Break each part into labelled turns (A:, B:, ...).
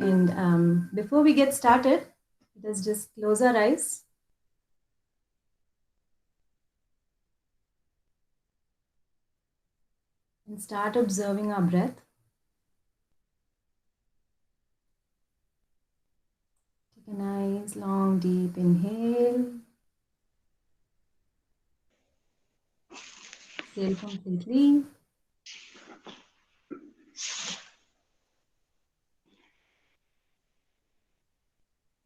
A: And before we get started, let's just close our eyes. And start observing our breath. Take a nice, long, deep inhale. Exhale completely.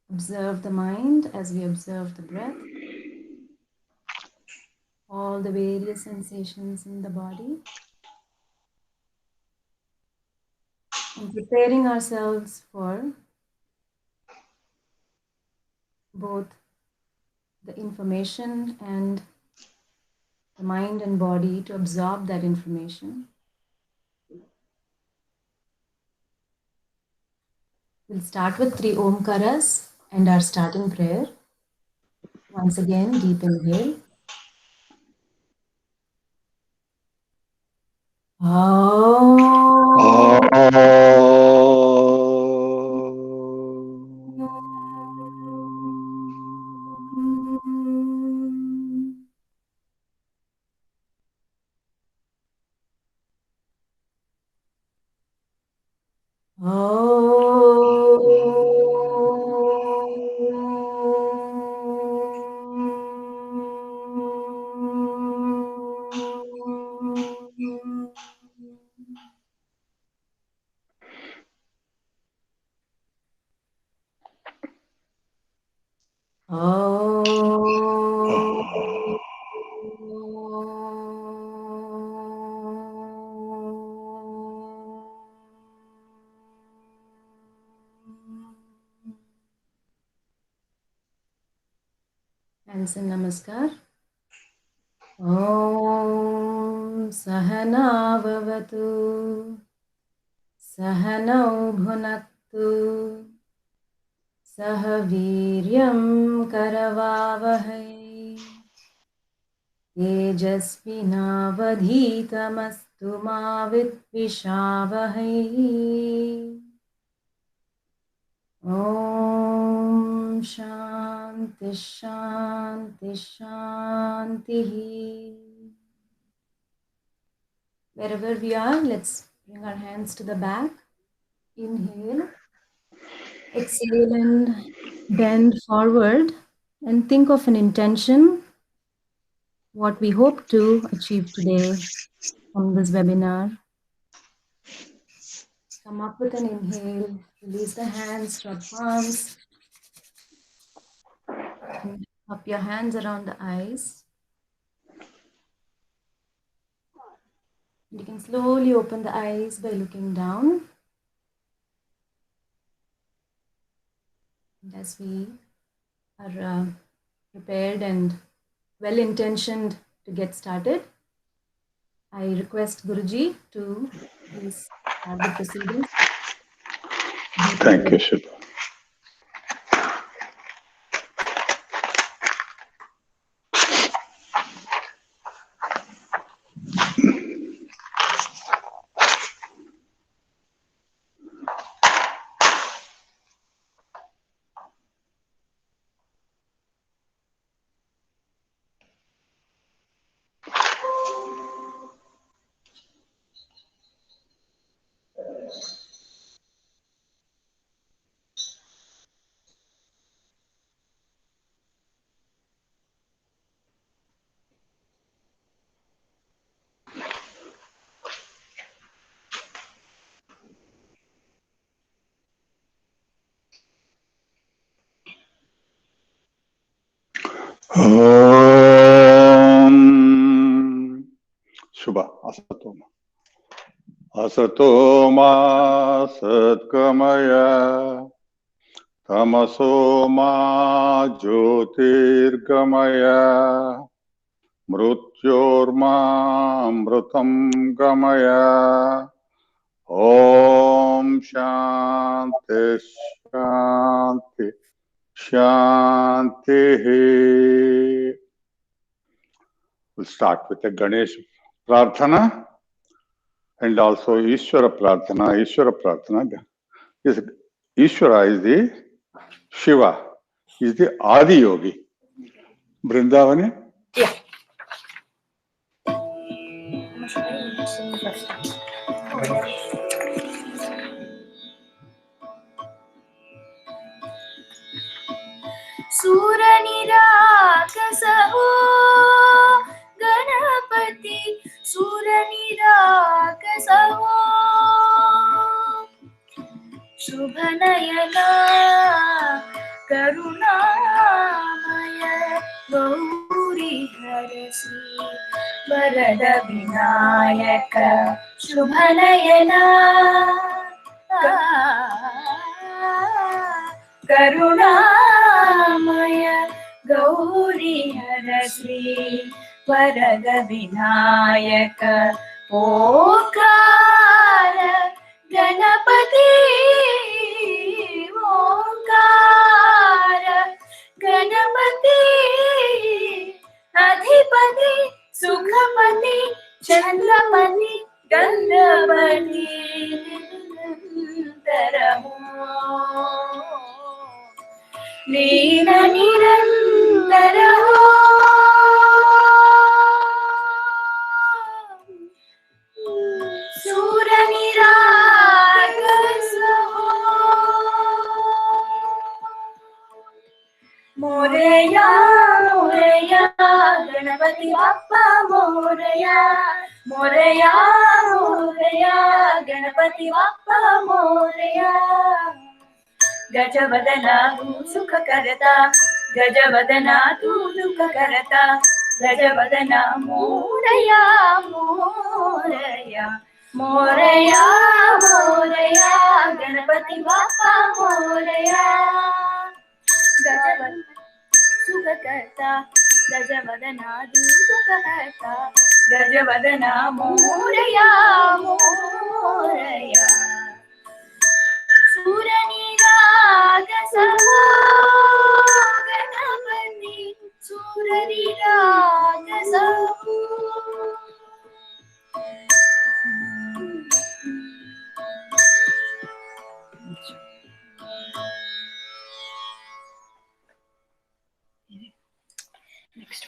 A: Observe the mind as we observe the breath. All the various sensations in the body. And preparing ourselves for both the information and the mind and body to absorb that information. We'll start with 3 Omkaras and our starting prayer. Once again, deep inhale. Hands in Namaskar. Om Sahana Bhavatu Sahanau Bhunaktu Sahaviryam Karavavahai Tejasvinavadhitamastu ma vidvishavahai. Om Shanti Shanti Shanti. Wherever we are, let's bring our hands to the back. Inhale. Exhale and bend forward and think of an intention, what we hope to achieve today from this webinar. Come up with an inhale, release the hands, drop palms, and up your hands around the eyes. You can slowly open the eyes by looking down. And as we are prepared and well-intentioned to get started, I request Guruji to please start the proceedings.
B: Thank you, Shubha. Shubha, Asatoma. Asatoma Satgamaya Tamasoma Jyotirgamaya Mrutyorma Amrutam Gamaya. Om Shanti Shanti Shanti. We'll start with the Ganesh Prarthana and also Ishvara Prarthana. Ishvara Prarthana is Ishvara is the Shiva, is the Adi Yogi. Brindavani?
A: Yeah.
C: सूरनिराकसहो Ganpati सूरनिराकसहो शुभनयना करुणामय गौरीहर श्री वरद विनायक शुभनयना करुणामय गौरीहर श्री वरद विनायक ओंकार गणपति ओंकार गणपति अधिपति सुखपति चंद्रपति गंधपति निरंतरमो लीन निरंतरमो सूरनिराकसहो मोरया मोरया गणपति बाप्पा मोरया मोरया मोरया गणपति बाप्पा मोरया गजवदना तू सुख करता गजवदना तू दुख करता गजवदना मोरया मोरया मोरया मोरया गणपति बाप्पा मोरया गजवदना सुख करता गजवदना दुख करता गजवदना मोरया मोरया सूरनिराकसहो गणपति सूरनिराकसहो Next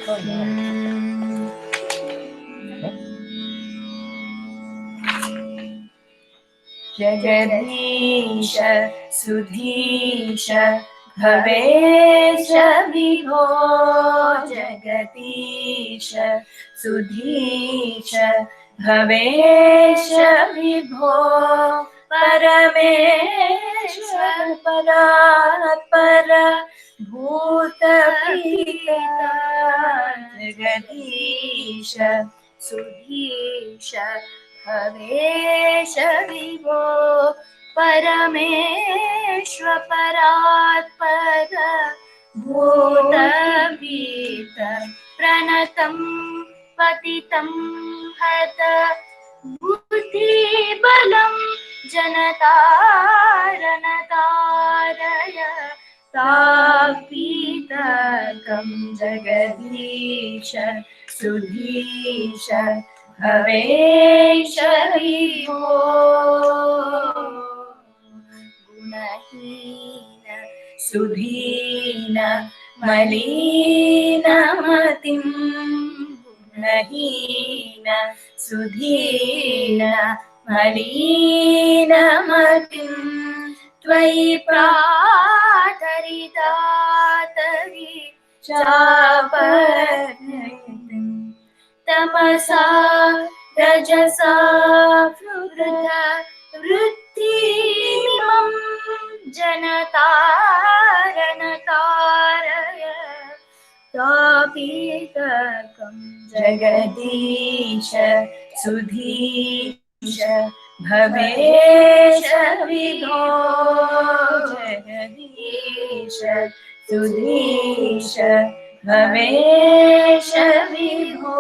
C: one. जगदीश सुधीश भवेश विभो जगदीश सुधीश भवेश विभो परमेश्वर परात्पर भूतपिता जगदीश सुधीश भवेश विभो परमेश्वर परात्पर भूतपित प्रणतं पतितं हत बुद्धिबलं जनतारणतारय तापीतकं जगदीश सुधीश भवेश विभो गुणहीन सुधीन मलिनमतिं गुणहीन सुधीन मलिनमतिं त्वयि प्रार्थरितातरि चापत्नयिं तमसा रजसा वृत्तिमिमं जनतारणतारय तापीतकं जगदीश सुधीश भवेश विभो जगदीश सुधीश भवेश विभो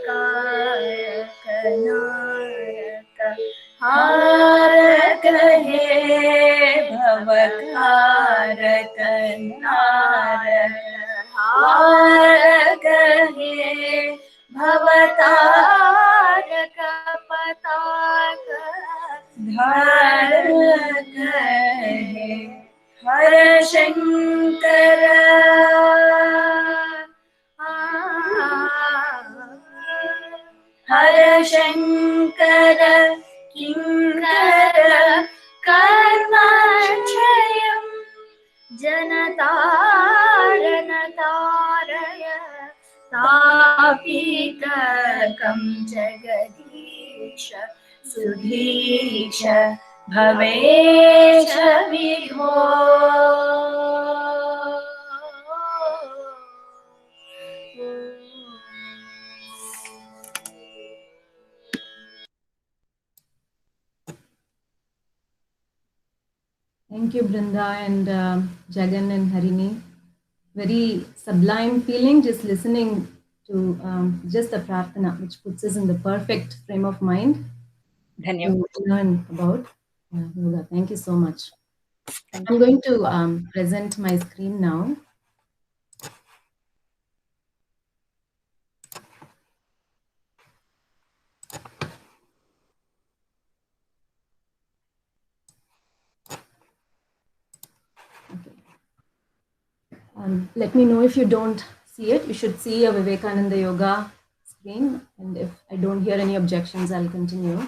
C: भवकारक नारक हारक हे नवकारक नारक हारक हे भवतारक पताक धारक हे हर शंकर हर शंकर किंकर कर्मक्षयम् जनतारण तारय तापितकं जगदीश सुधीश भवेश विभो
A: Thank you, Brinda and Jagan and Harini. Very sublime feeling just listening to just the prarthana, which puts us in the perfect frame of mind to learn about yoga. Thank you so much. I'm going to present my screen now. Let me know if you don't see it. You should see a Vivekananda Yoga screen. And if I don't hear any objections, I'll continue.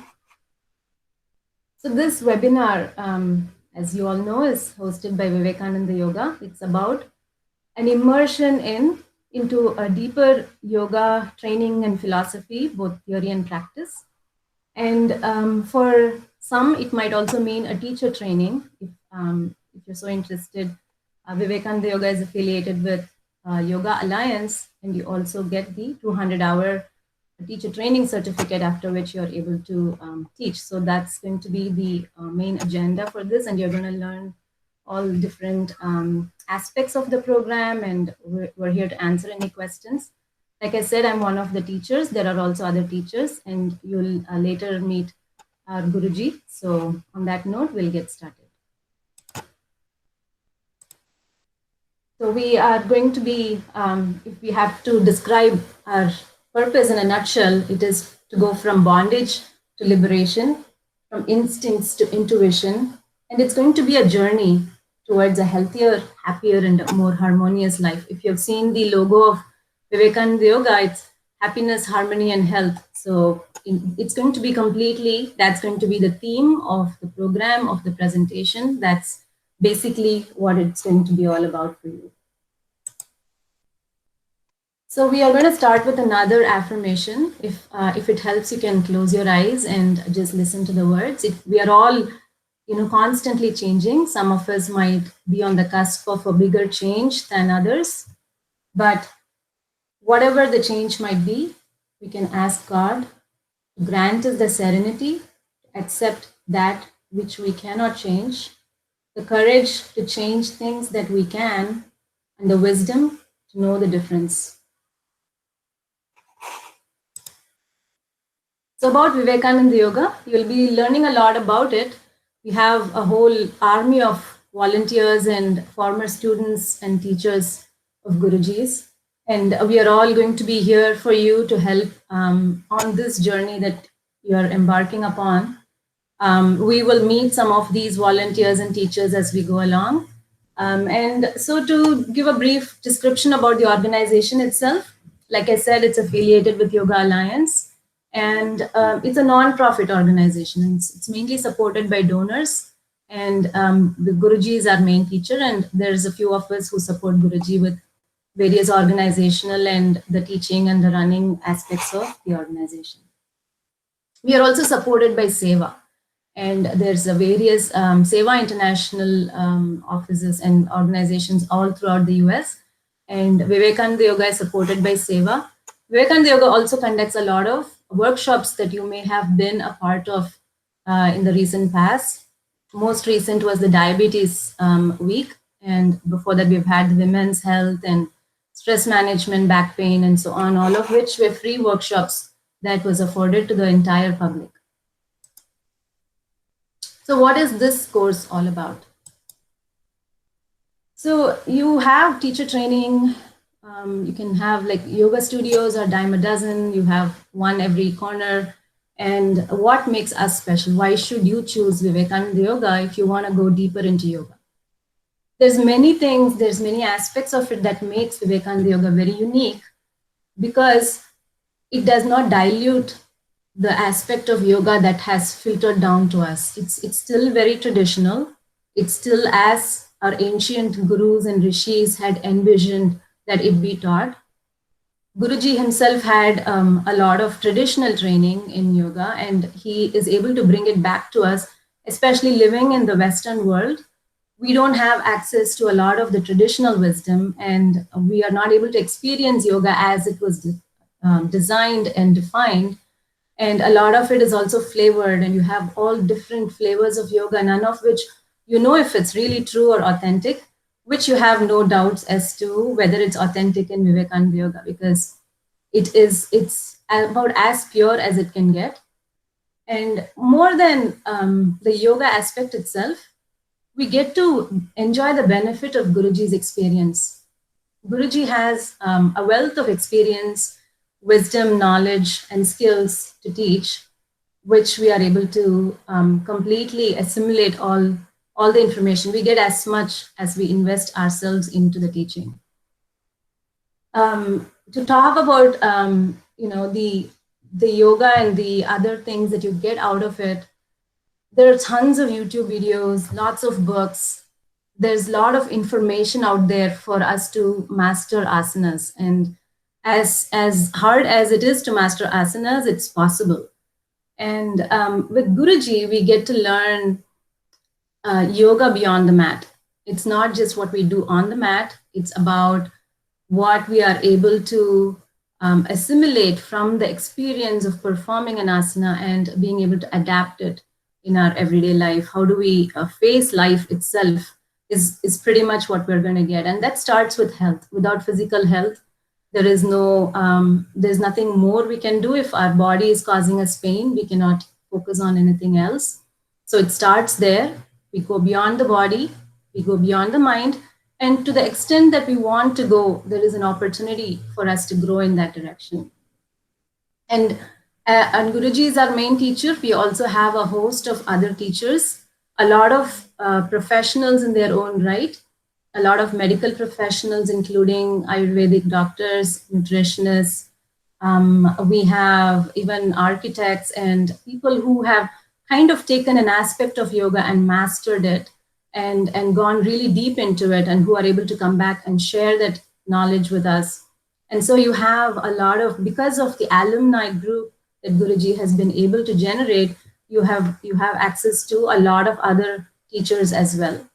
A: So this webinar, as you all know, is hosted by Vivekananda Yoga. It's about an immersion into a deeper yoga training and philosophy, both theory and practice. And for some, it might also mean a teacher training. If you're so interested, Vivekananda Yoga is affiliated with Yoga Alliance, and you also get the 200-hour teacher training certificate, after which you're able to teach. So that's going to be the main agenda for this, and you're going to learn all different aspects of the program, and we're here to answer any questions. Like I said, I'm one of the teachers. There are also other teachers, and you'll later meet our Guruji. So on that note, we'll get started. So we are going to be, if we have to describe our purpose in a nutshell, it is to go from bondage to liberation, from instincts to intuition. And it's going to be a journey towards a healthier, happier, and a more harmonious life. If you've seen the logo of Vivekananda Yoga, it's happiness, harmony, and health. So it's going to be completely, that's going to be the theme of the program, of the presentation. That's basically what it's going to be all about for you. So we are going to start with another affirmation. If it helps, you can close your eyes and just listen to the words. We are all, constantly changing. Some of us might be on the cusp of a bigger change than others, but whatever the change might be, we can ask God to grant us the serenity to accept that which we cannot change, the courage to change things that we can, and the wisdom to know the difference. So about Vivekananda Yoga, you'll be learning a lot about it. We have a whole army of volunteers and former students and teachers of Gurujis. And we are all going to be here for you to help on this journey that you are embarking upon. We will meet some of these volunteers and teachers as we go along. And so to give a brief description about the organization itself, like I said, it's affiliated with Yoga Alliance, and it's a non-profit organization. It's mainly supported by donors, and the Guruji is our main teacher, and there's a few of us who support Guruji with various organizational and the teaching and the running aspects of the organization. We are also supported by Seva, and there's a various Seva International offices and organizations all throughout the US. And Vivekananda Yoga is supported by Seva. Vivekananda Yoga also conducts a lot of workshops that you may have been a part of in the recent past. Most recent was the Diabetes Week. And before that, we've had the women's health and stress management, back pain, and so on, all of which were free workshops that was afforded to the entire public. So what is this course all about? So you have teacher training. You can have like yoga studios or dime a dozen. You have one every corner. And what makes us special? Why should you choose Vivekananda Yoga if you want to go deeper into yoga? There's many things, there's many aspects of it that makes Vivekananda Yoga very unique because it does not dilute the aspect of yoga that has filtered down to us. It's still very traditional. It's still as our ancient gurus and rishis had envisioned that it be taught. Guruji himself had a lot of traditional training in yoga, and he is able to bring it back to us, especially living in the Western world. We don't have access to a lot of the traditional wisdom, and we are not able to experience yoga as it was designed and defined. And a lot of it is also flavored, and you have all different flavors of yoga, none of which you know if it's really true or authentic, which you have no doubts as to whether it's authentic in Vivekananda Yoga, because it's about as pure as it can get. And more than the yoga aspect itself, we get to enjoy the benefit of Guruji's experience. Guruji has a wealth of experience, wisdom, knowledge, and skills to teach, which we are able to completely assimilate all the information. We get as much as we invest ourselves into the teaching. To talk about the yoga and the other things that you get out of it, there are tons of YouTube videos, lots of books. There's a lot of information out there for us to master asanas. And as hard as it is to master asanas, it's possible. And with Guruji, we get to learn yoga beyond the mat. It's not just what we do on the mat, it's about what we are able to assimilate from the experience of performing an asana and being able to adapt it in our everyday life. How do we face life itself is pretty much what we're going to get. And that starts with health. Without physical health, there's nothing more we can do. If our body is causing us pain, we cannot focus on anything else. So it starts there. We go beyond the body, we go beyond the mind, and to the extent that we want to go, there is an opportunity for us to grow in that direction. And Guruji is our main teacher. We also have a host of other teachers, a lot of professionals in their own right, a lot of medical professionals, including Ayurvedic doctors, nutritionists. We have even architects and people who have kind of taken an aspect of yoga and mastered it and gone really deep into it, and who are able to come back and share that knowledge with us. And so you have a lot of, because of the alumni group that Guruji has been able to generate, you have access to a lot of other teachers as well.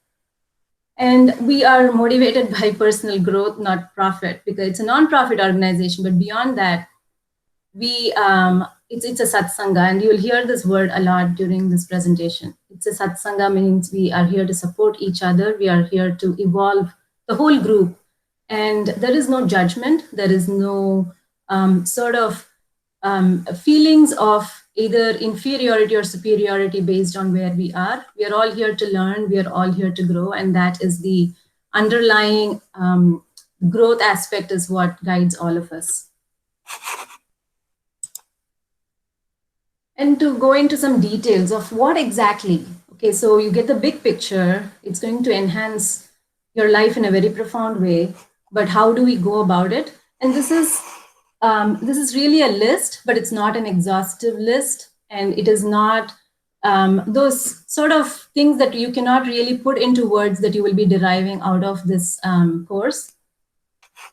A: And we are motivated by personal growth, not profit, because it's a non-profit organization. But beyond that, it's a satsanga, and you'll hear this word a lot during this presentation. It's a satsanga, means we are here to support each other. We are here to evolve the whole group. And there is no judgment. There is no feelings of either inferiority or superiority based on where we are. We are all here to learn. We are all here to grow. And that is the underlying growth aspect is what guides all of us. And to go into some details of what exactly, okay, so you get the big picture. It's going to enhance your life in a very profound way, but how do we go about it? And this is really a list, but it's not an exhaustive list, and it is not those sort of things that you cannot really put into words that you will be deriving out of this course.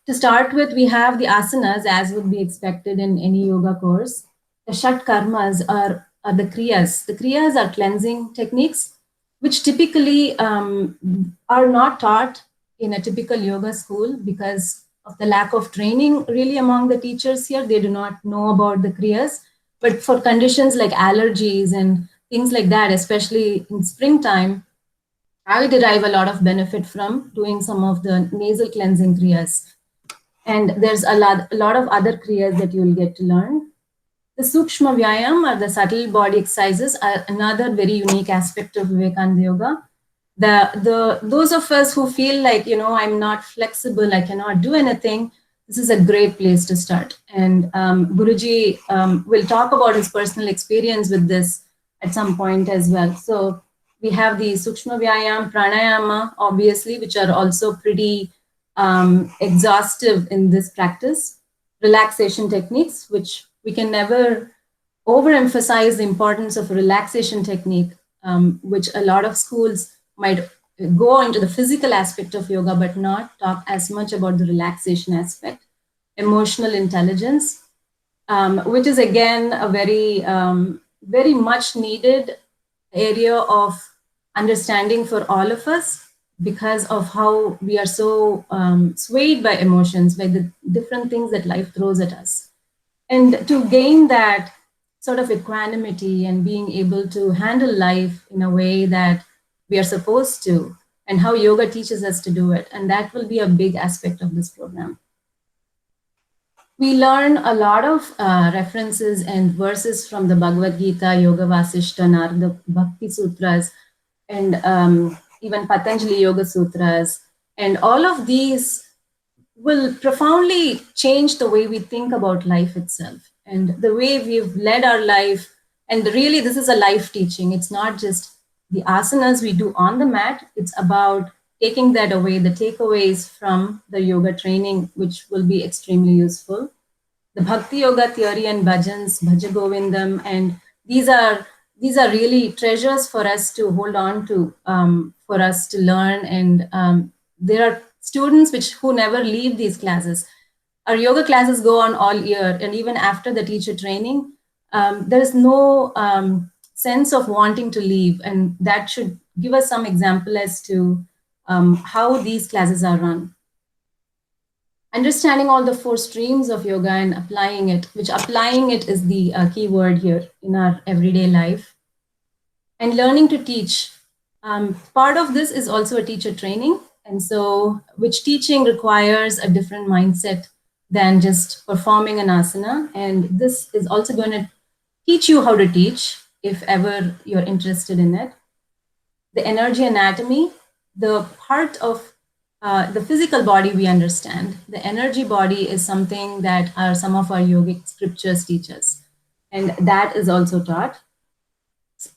A: To start with, we have the asanas, as would be expected in any yoga course. The Shat Karmas are the Kriyas. The Kriyas are cleansing techniques, which typically are not taught in a typical yoga school because of the lack of training really among the teachers here. They do not know about the Kriyas. But for conditions like allergies and things like that, especially in springtime, I derive a lot of benefit from doing some of the nasal cleansing Kriyas. And there's a lot of other Kriyas that you'll get to learn. The Sukshma Vyayam, or the subtle body exercises, are another very unique aspect of Vivekananda Yoga. Those of us who feel like, I'm not flexible, I cannot do anything, this is a great place to start. And Guruji will talk about his personal experience with this at some point as well. So we have the Sukshma Vyayam, Pranayama, obviously, which are also pretty exhaustive in this practice. Relaxation techniques, which we can never overemphasize the importance of a relaxation technique, which a lot of schools might go into the physical aspect of yoga, but not talk as much about the relaxation aspect. Emotional intelligence, which is again a very much needed area of understanding for all of us, because of how we are so swayed by emotions, by the different things that life throws at us. And to gain that sort of equanimity and being able to handle life in a way that we are supposed to, and how yoga teaches us to do it. And that will be a big aspect of this program. We learn a lot of references and verses from the Bhagavad Gita, Yoga Vasishta, Narada Bhakti Sutras, and even Patanjali Yoga Sutras. And all of these will profoundly change the way we think about life itself and the way we've led our life. And really, this is a life teaching. It's not just the asanas we do on the mat, it's about taking that away, the takeaways from the yoga training, which will be extremely useful. The Bhakti Yoga theory and bhajans, Bhaja Govindam, and these are really treasures for us to hold on to, for us to learn. And there are students who never leave these classes. Our yoga classes go on all year, and even after the teacher training, there is no sense of wanting to leave, and that should give us some example as to how these classes are run. Understanding all the four streams of yoga and applying it, which applying it is the key word here in our everyday life. And learning to teach. Part of this is also a teacher training, and so which teaching requires a different mindset than just performing an asana. And this is also going to teach you how to teach if ever you're interested in it. The energy anatomy, the part of the physical body we understand. The energy body is something that some of our yogic scriptures teach us, and that is also taught.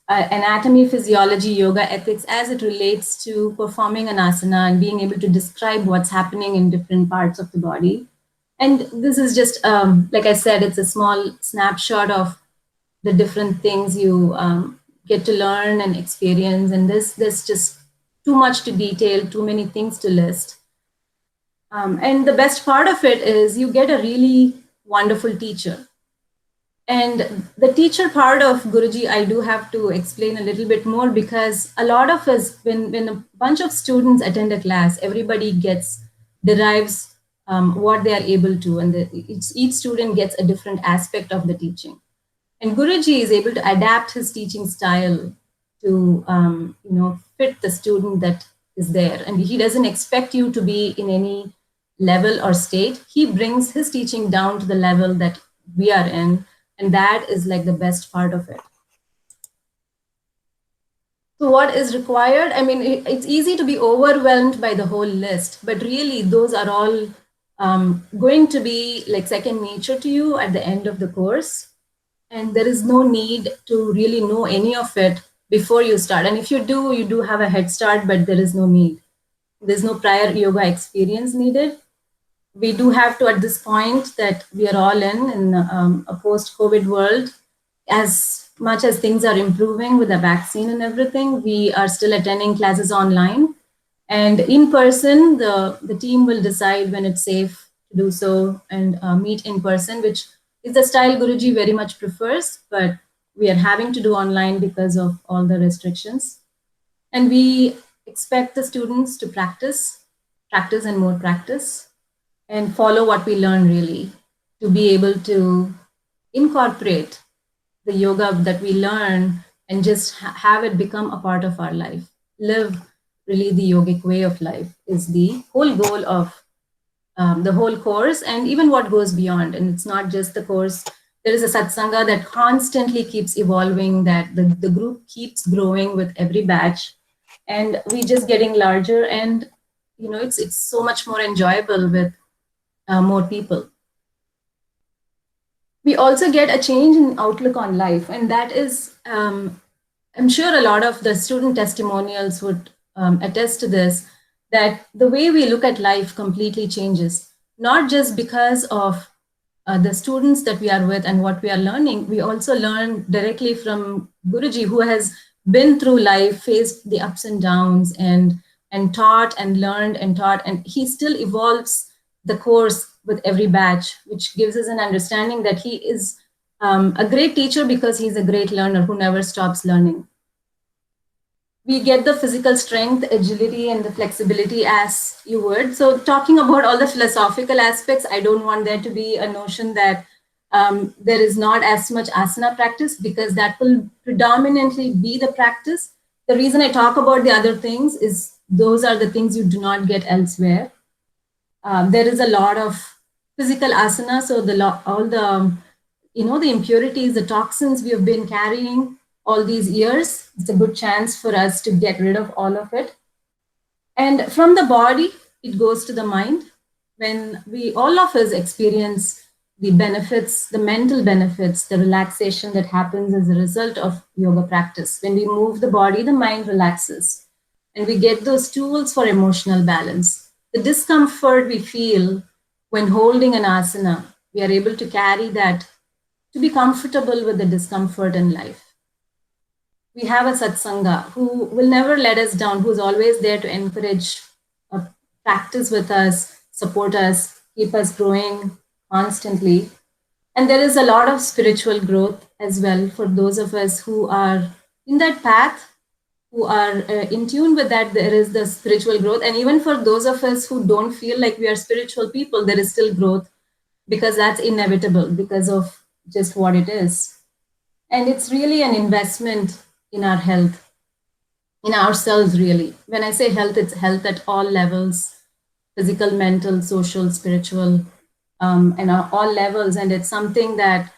A: Anatomy, physiology, yoga ethics as it relates to performing an asana and being able to describe what's happening in different parts of the body. And this is just, like I said, it's a small snapshot of the different things you get to learn and experience. And there's just too much to detail, too many things to list. And the best part of it is you get a really wonderful teacher. And the teacher part of Guruji, I do have to explain a little bit more, because a lot of us, when a bunch of students attend a class, everybody derives what they are able to, and each student gets a different aspect of the teaching. And Guruji is able to adapt his teaching style to fit the student that is there. And he doesn't expect you to be in any level or state. He brings his teaching down to the level that we are in. And that is like the best part of it. So what is required? I mean, it's easy to be overwhelmed by the whole list, but really those are all going to be like second nature to you at the end of the course. And there is no need to really know any of it before you start. And if you do have a head start, but there is no need. There's no prior yoga experience needed. We do have to, at this point that we are all in a post-COVID world, as much as things are improving with the vaccine and everything, we are still attending classes online. And in person, the team will decide when it's safe to do so and meet in person, which is the style Guruji very much prefers, but we are having to do online because of all the restrictions. And we expect the students to practice and more practice, and follow what we learn really, to be able to incorporate the yoga that we learn and just have it become a part of our life. Live really the yogic way of life is the whole goal of the whole course, and even what goes beyond. And it's not just the course. There is a satsanga that constantly keeps evolving, that the group keeps growing with every batch. and we just getting larger, and it's so much more enjoyable with more people. We also get a change in outlook on life, and that is, I'm sure a lot of the student testimonials would attest to this, that the way we look at life completely changes, not just because of the students that we are with and what we are learning. We also learn directly from Guruji, who has been through life, faced the ups and downs, and taught and learned and taught, and he still evolves the course with every batch, which gives us an understanding that he is a great teacher because he's a great learner who never stops learning. We get the physical strength, agility, and the flexibility as you would. So, talking about all the philosophical aspects, I don't want there to be a notion that there is not as much asana practice, because that will predominantly be the practice. The reason I talk about the other things is those are the things you do not get elsewhere. There is a lot of physical asana, so all the the impurities, the toxins we have been carrying all these years, it's a good chance for us to get rid of all of it. And from the body, it goes to the mind. When we all of us experience the benefits, the mental benefits, the relaxation that happens as a result of yoga practice. When we move the body, the mind relaxes, and we get those tools for emotional balance. The discomfort we feel when holding an asana, we are able to carry that to be comfortable with the discomfort in life. We have a satsanga who will never let us down, who's always there to encourage, practice with us, support us, keep us growing constantly. And there is a lot of spiritual growth as well for those of us who are in that path, who are in tune with that. There is the spiritual growth. And even for those of us who don't feel like we are spiritual people, there is still growth, because that's inevitable because of just what it is. And it's really an investment in our health, in ourselves, really. When I say health, it's health at all levels: physical, mental, social, spiritual, and all levels. And it's something that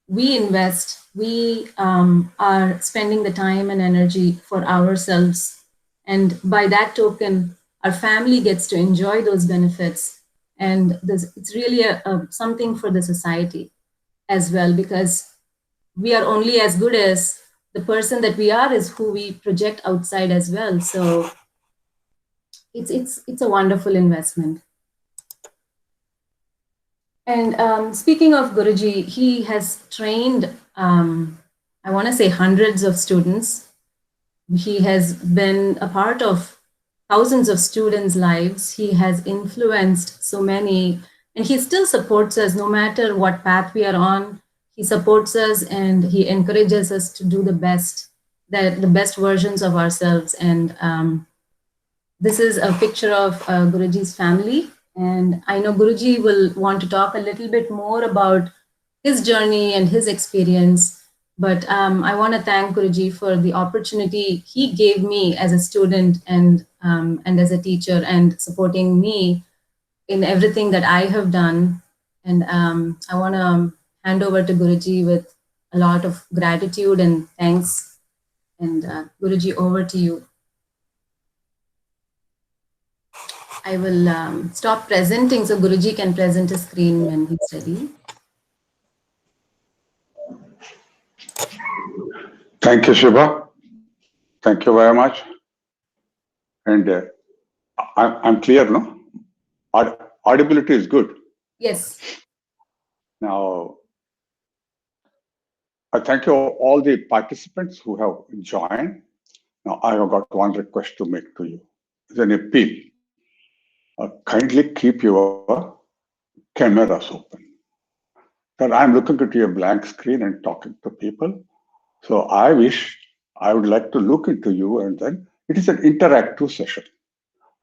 A: we invest, we are spending the time and energy for ourselves. And by that token, our family gets to enjoy those benefits. And it's really something for the society as well, because we are only as good as the person that we are is who we project outside as well. So it's a wonderful investment. And speaking of Guruji, he has trained, I want to say, hundreds of students. He has been a part of thousands of students' lives. He has influenced so many, and he still supports us no matter what path we are on. He supports us and he encourages us to do the best versions of ourselves. And this is a picture of Guruji's family. And I know Guruji will want to talk a little bit more about his journey and his experience. But I want to thank Guruji for the opportunity he gave me as a student and as a teacher, and supporting me in everything that I have done. And I want to hand over to Guruji with a lot of gratitude and thanks. And Guruji, over to you. I will stop presenting so Guruji can present his screen when he's ready.
B: Thank you, Shiva. Thank you very much. And I'm clear, no? Audibility is good.
A: Yes.
B: Now, I thank you all the participants who have joined. Now, I have got one request to make to you. It's an appeal. Kindly keep your cameras open. That I'm looking at your blank screen and talking to people. So I would like to look into you, and then it is an interactive session.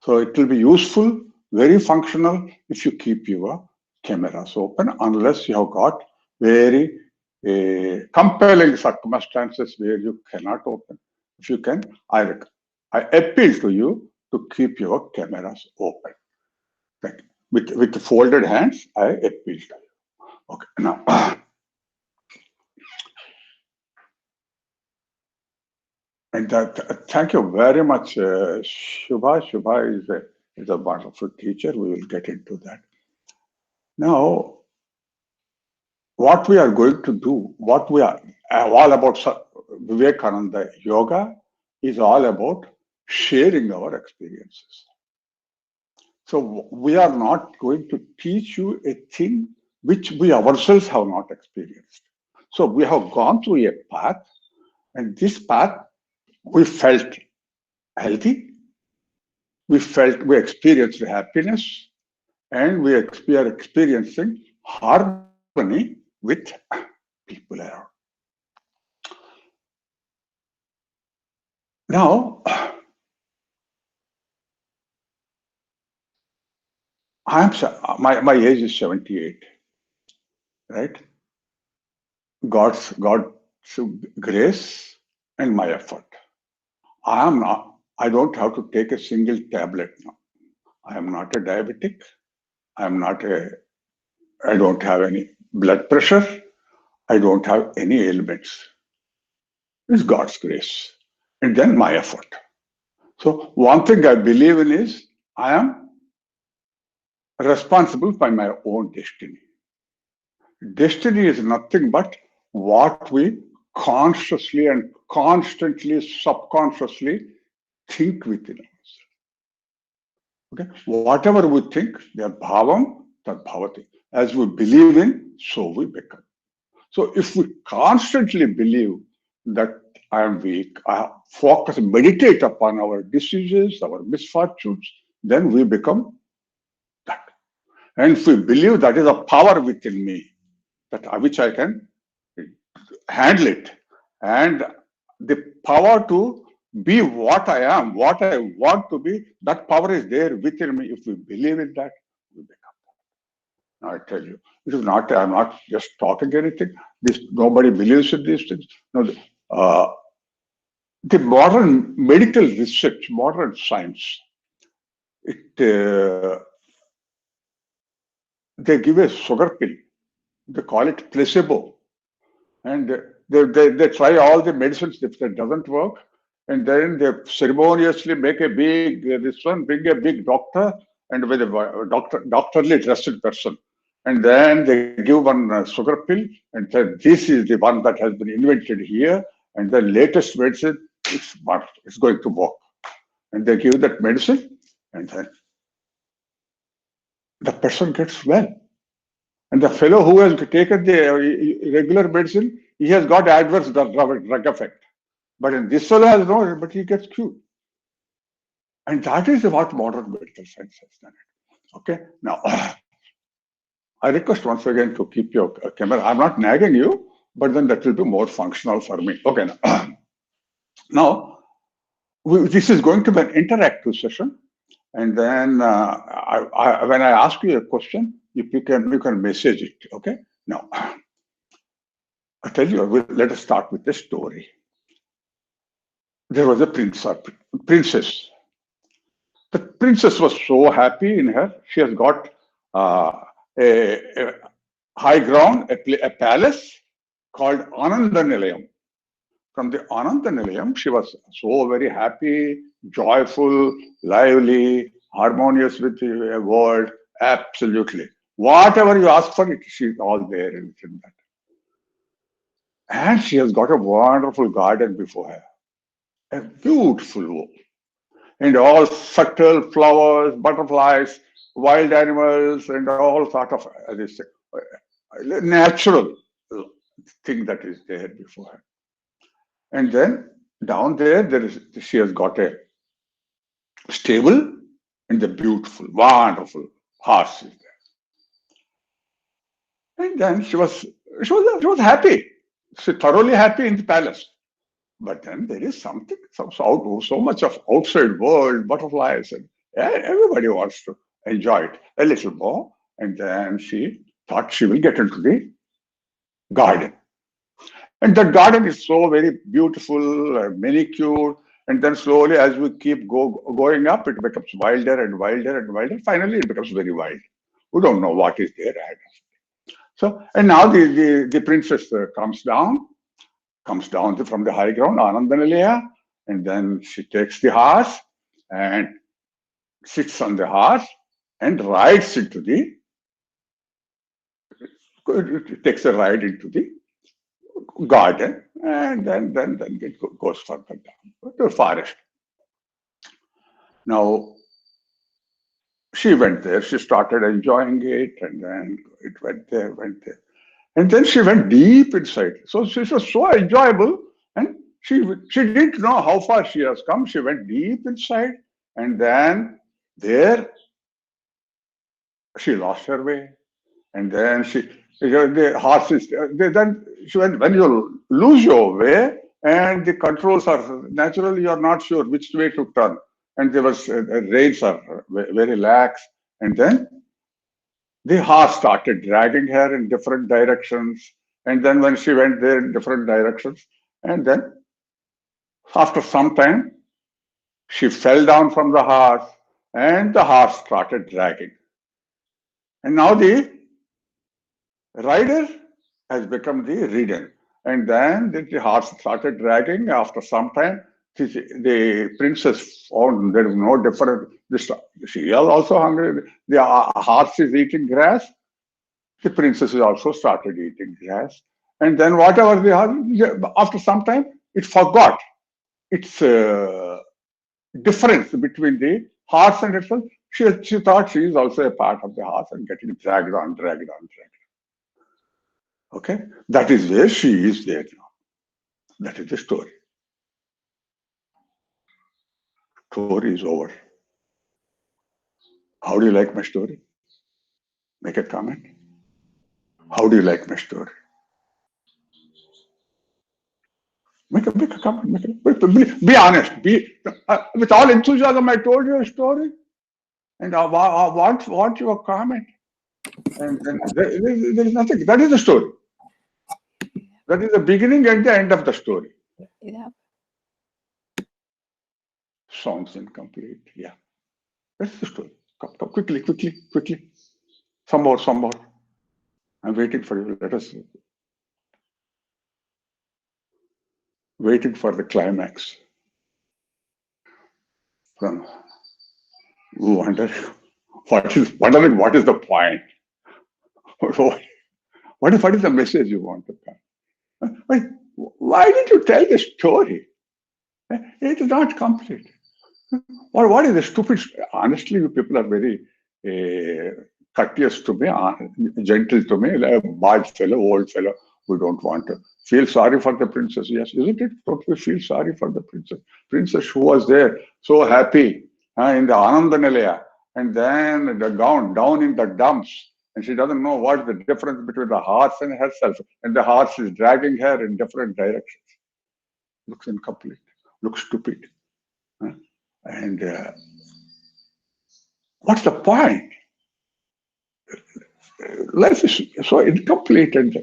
B: So it will be useful, very functional if you keep your cameras open, unless you have got very compelling circumstances where you cannot open. If you can, I appeal to you to keep your cameras open. Thank you. With folded hands, I appeal to you. Okay, now. And that, thank you very much, Shubha. Shubha is a wonderful teacher. We will get into that. Now, what we are going to do, what we are all about, Vivekananda Yoga is all about sharing our experiences. So we are not going to teach you a thing which we ourselves have not experienced. So we have gone through a path, and this path we felt healthy, we experienced happiness, and we are experiencing harmony with people around. Now, my age is 78, right? God's grace and my effort. I don't have to take a single tablet now. I am not a diabetic. I am not a, I don't have any blood pressure. I don't have any ailments. It's God's grace. And then my effort. So one thing I believe in is I am responsible for my own destiny. Destiny is nothing but what we consciously and constantly, subconsciously think within us. Okay? Whatever we think, that bhavam, that bhavati. As we believe in, so we become. So if we constantly believe that I am weak, I focus, meditate upon our diseases, our misfortunes, then we become that. And if we believe that is a power within me, that which I can handle it, and the power to be what I am, what I want to be, that power is there within me. If we believe in that, we become. I tell you, it is not. I'm not just talking anything. This nobody believes in these things. No, uh, the modern medical research, modern science, it they give a sugar pill. They call it placebo, and they try all the medicines. If that doesn't work, and then they ceremoniously make a big this one, bring a big doctor and with a doctorly dressed person, and then they give one sugar pill and say this is the one that has been invented here, and the latest medicine it's going to work, and they give that medicine, and then the person gets well. And the fellow who has taken the regular medicine, he has got adverse drug effect. But in this fellow has no, but he gets cured. And that is what modern medical science has done. Okay. Now, I request once again to keep your camera. I'm not nagging you, but then that will be more functional for me. Okay. Now, this is going to be an interactive session. And then when I ask you a question, if you can message it. Okay. Now, I tell you, let us start with the story. There was a princess. The princess was so happy in her. She has got a high ground, a palace called Ananda Nilayam. From the Ananda Nilayam, she was so very happy, joyful, lively, harmonious with the world. Absolutely. Whatever you ask for, she's all there within that. And she has got a wonderful garden before her, a beautiful wall, and all subtle flowers, butterflies, wild animals, and all sort of this natural thing that is there before her. And then down there is she has got a stable and the beautiful, wonderful horse is there. And then she was happy. She thoroughly happy in the palace. But then there is something, so much of outside world, butterflies, and everybody wants to enjoy it a little more. And then she thought she will get into the garden. And that garden is so very beautiful, manicured. And then slowly, as we keep going up, it becomes wilder and wilder and wilder. Finally, it becomes very wild. We don't know what is there. So, and now the princess comes down from the high ground, Anandanilaya, and then she takes the horse and sits on the horse and rides into the, takes a ride into the garden, and then it goes further down to the forest. Now, she went there, she started enjoying it, and then it went there, went there. And then she went deep inside. So she was so enjoyable, and she didn't know how far she has come. She went deep inside, and then there she lost her way. And then the horses, then when you lose your way and the controls are naturally, you're not sure which way to turn. And there was reins are very lax. And then the horse started dragging her in different directions. And then when she went there in different directions, and then after some time, she fell down from the horse and the horse started dragging. And now the rider has become the ridden. And then the horse started dragging. After some time, the princess found there is no difference. She is also hungry. The horse is eating grass. The princess has also started eating grass. And then whatever the horse, after some time, it forgot its difference between the horse and itself. She thought she is also a part of the horse and getting dragged on, dragged on, dragged on. Okay, that is where she is there now. That is the story. Story is over. How do you like my story? Make a comment. How do you like my story? Make a comment. Be honest. With all enthusiasm, I told you a story, and I want your comment. And then there is nothing. That is the story. That is the beginning and the end of the story.
D: Yeah.
B: Sounds incomplete. Yeah. That's the story. Come, quickly. Some more. I'm waiting for you. Let us waiting for the climax. From wondering what is the point? What is the message you want to come? Why did you tell the story? It is not complete. What is the stupid? Honestly, you people are very courteous to me, gentle to me, like a bad fellow, old fellow. We don't want to feel sorry for the princess. Yes, isn't it? Don't we feel sorry for the princess? Princess who was there, so happy in the Ananda Nilaya, and then the down in the dumps, and she doesn't know what is the difference between the horse and herself, and the horse is dragging her in different directions. Looks incomplete. Looks stupid. And what's the point? Life is so incomplete, and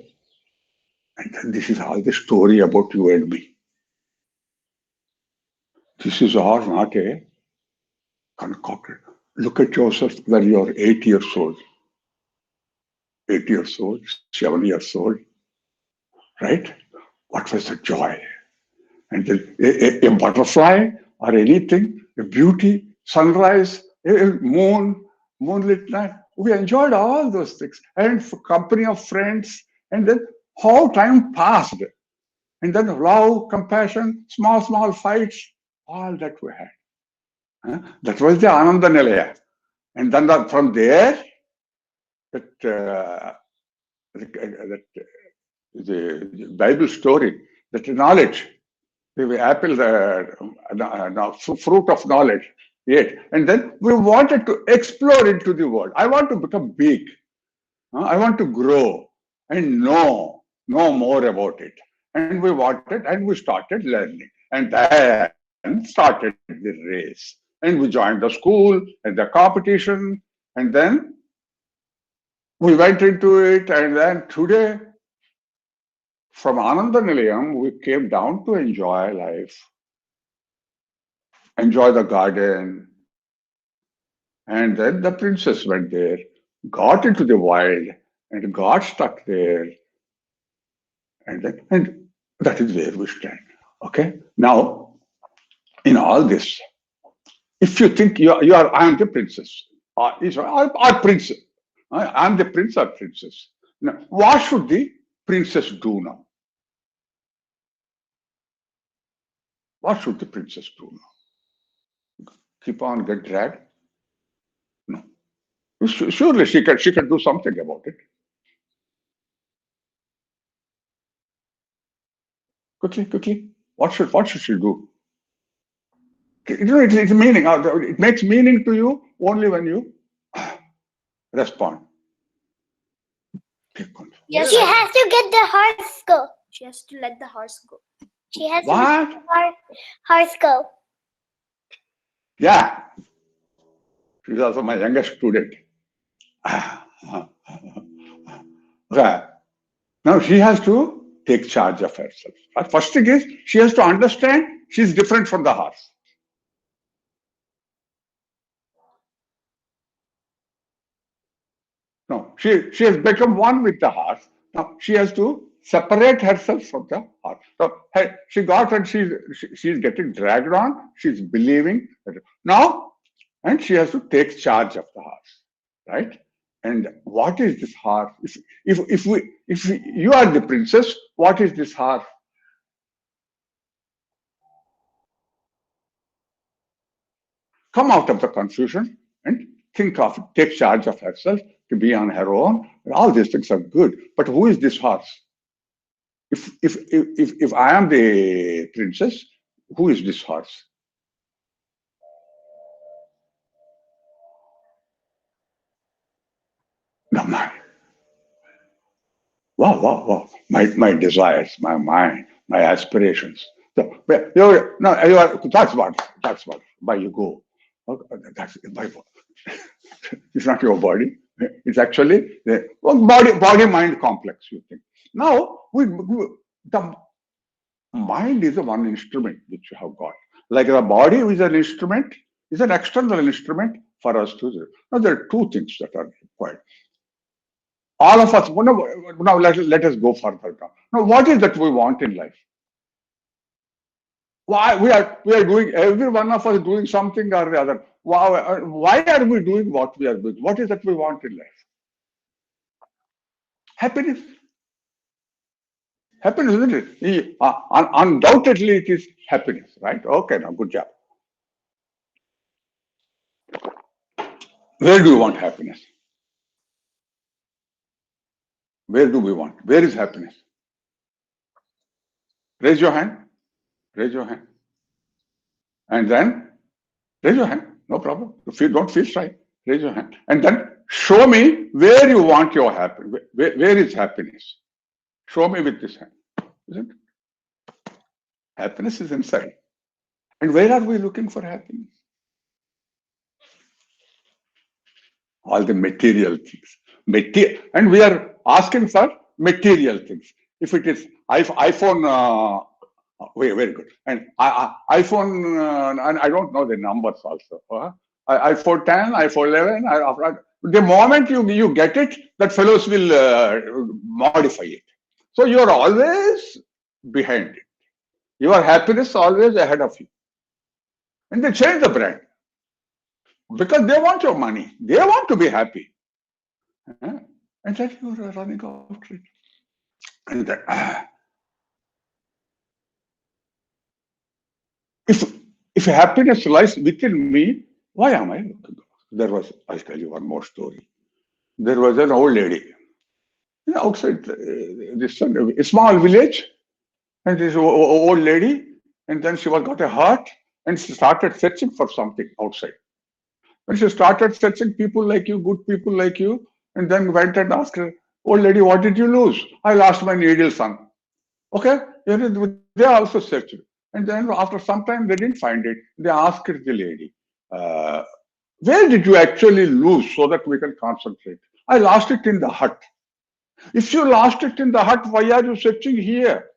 B: this is all the story about you and me. This is all not a concocted. Look at yourself when you're 8 years old. 8 years old, 7 years old, right? What was the joy? And then a butterfly or anything, a beauty, sunrise, a moonlit night. We enjoyed all those things. And for company of friends, and then how time passed. And then love, compassion, small fights, all that we had. That was the Ananda Nilaya. And then from there, that the Bible story, that knowledge, the apple, the fruit of knowledge, yet. And then we wanted to explore into the world. I want to become big. I want to grow and know more about it. And we wanted, and we started learning. And then started the race. And we joined the school and the competition. And then we went into it. And then today, from Ananda Nilayam, we came down to enjoy life, enjoy the garden. And then the princess went there, got into the wild, and got stuck there. And that is where we stand. Okay. Now, in all this, if you think I am the princess, or prince, I am the prince or princess. Now, what should the princess do now? What should the princess do now? Keep on get dragged? No. Surely she can do something about it. Quickly. What should she do? It's meaning. It makes meaning to you only when you respond. Take control.
C: Yes, she has to get the horse go. She has to let the horse go. She has to let
B: What?
C: the horse go.
B: Yeah. She's also my youngest student. Okay. Now she has to take charge of herself. First thing is she has to understand she's different from the horse. No, she has become one with the horse. Now she has to separate herself from the horse. So hey, she got and she's getting dragged on. She's believing that now, and she has to take charge of the horse, right? And what is this horse? If you are the princess, what is this horse? Come out of the confusion and take charge of herself to be on her own. All these things are good. But who is this horse? If I am the princess, who is this horse? The mind. Wow. My desires, my mind, my aspirations. So, that's what. By you go. That's by. It's not your body. It's actually the body-mind complex. You think now the mind is a one instrument which you have got. Like the body is an instrument, is an external instrument for us to do. Now there are two things that are required. All of us. Now let us go further down. Now what is that we want in life? Why we are doing, every one of us doing something or the other. Why are we doing what we are doing? What is that we want in life? Happiness. Happiness, isn't it? Undoubtedly, it is happiness, right? Okay, now good job. Where do you want happiness? Where do we want? Where is happiness? Raise your hand. Raise your hand. And then raise your hand. No problem. Don't feel shy. Raise your hand. And then show me where you want your happiness. Where is happiness? Show me with this hand. Isn't it? Happiness is inside. And where are we looking for happiness? All the material things. And we are asking for material things. If it is iPhone, very good. And iPhone, and I don't know the numbers also. iPhone 10, iPhone 11. The moment you get it, that fellows will modify it. So you are always behind it. Your happiness always ahead of you. And they change the brand because they want your money. They want to be happy. And that you are running after it. And that, if happiness lies within me, why am I looking? I'll tell you one more story. There was an old lady outside this a small village, and this old lady, and then she got a heart, and she started searching for something outside. When she started searching people like you, good people like you, and then went and asked her, old lady, what did you lose? I lost my needle son. Okay, they also searched. And then after some time, they didn't find it. They asked the lady, where did you actually lose so that we can concentrate? I lost it in the hut. If you lost it in the hut, why are you searching here?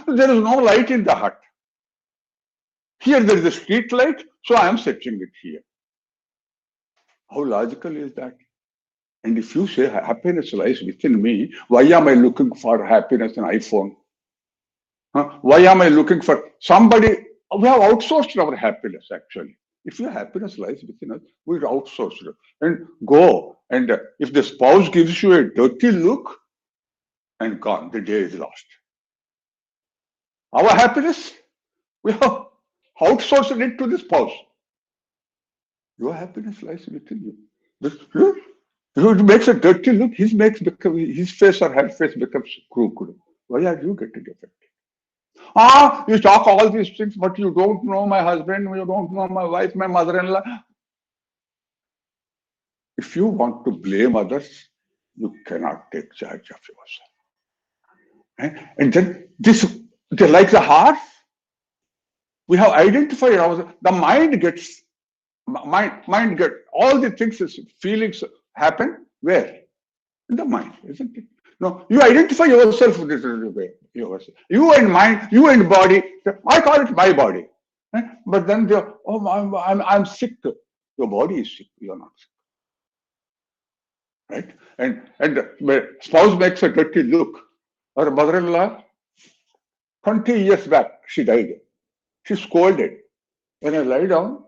B: There is no light in the hut. Here there is a street light, so I am searching it here. How logical is that? And if you say happiness lies within me, why am I looking for happiness in iPhone? Why am I looking for somebody? We have outsourced our happiness, actually. If your happiness lies within us, we outsource it and go. And if the spouse gives you a dirty look, and gone, the day is lost. Our happiness, we have outsourced it to the spouse. Your happiness lies within you. It makes a dirty look, his face or her face becomes crooked. Why are you getting affected? You talk all these things, but you don't know my husband, you don't know my wife, my mother-in-law. If you want to blame others, you cannot take charge of yourself. And then they like the heart. We have identified ourselves. The mind get all the things, feelings happen where? In the mind, isn't it? No, you identify yourself with this way. You and mind, you and body. I call it my body. But then I'm sick. Your body is sick. You're not sick, right? And the spouse makes a dirty look. Our mother-in-law, 20 years back, she died. She scolded. When I lie down,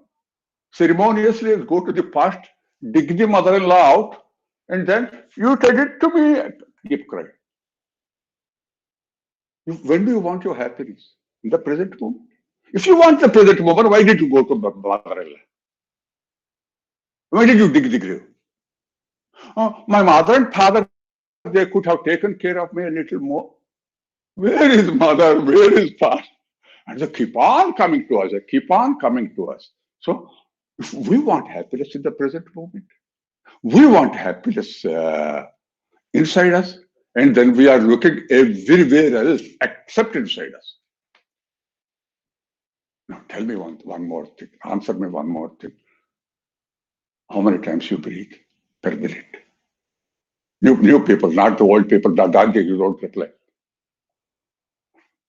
B: ceremoniously go to the past, dig the mother-in-law out, and then you tell it to me, keep crying. When do you want your happiness? In the present moment. If you want the present moment, why did you go to mother-in-law? Why did you dig the grave? My mother and father, they could have taken care of me a little more. Where is mother? Where is father? And they keep on coming to us. They keep on coming to us. So if we want happiness in the present moment, we want happiness inside us, and then we are looking everywhere else except inside us. Now tell me one more thing. Answer me one more thing. How many times you breathe per minute? New people, not the old people. That you don't reply.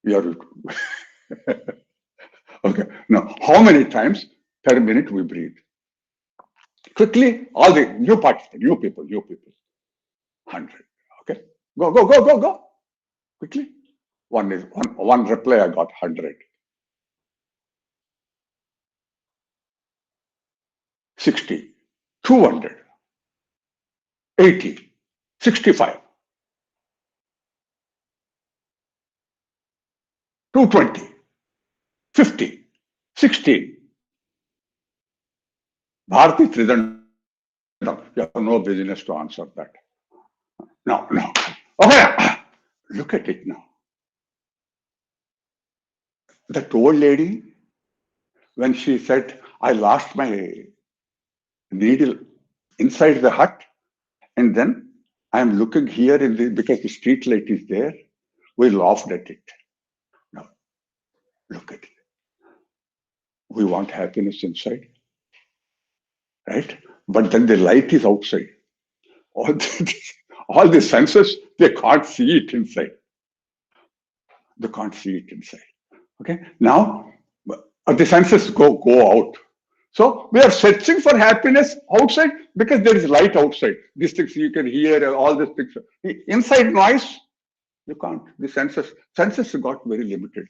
B: You are okay. Now, how many times per minute we breathe? Quickly, all the new participants, new people. 100. Okay. Go. Quickly. One reply, I got 100. 60. 200. 80. 65. 220. 50. 16. Bharati Tridandam. You have no business to answer that. No. Okay. Look at it now. That old lady, when she said, I lost my needle inside the hut, and then I'm looking here because the street light is there, we laughed at it. Now, look at it. We want happiness inside, right? But then the light is outside. All the senses, they can't see it inside. They can't see it inside. Okay. Now, the senses go out. So we are searching for happiness outside because there is light outside. These things you can hear, all these things. Inside noise, you can't. The senses got very limited.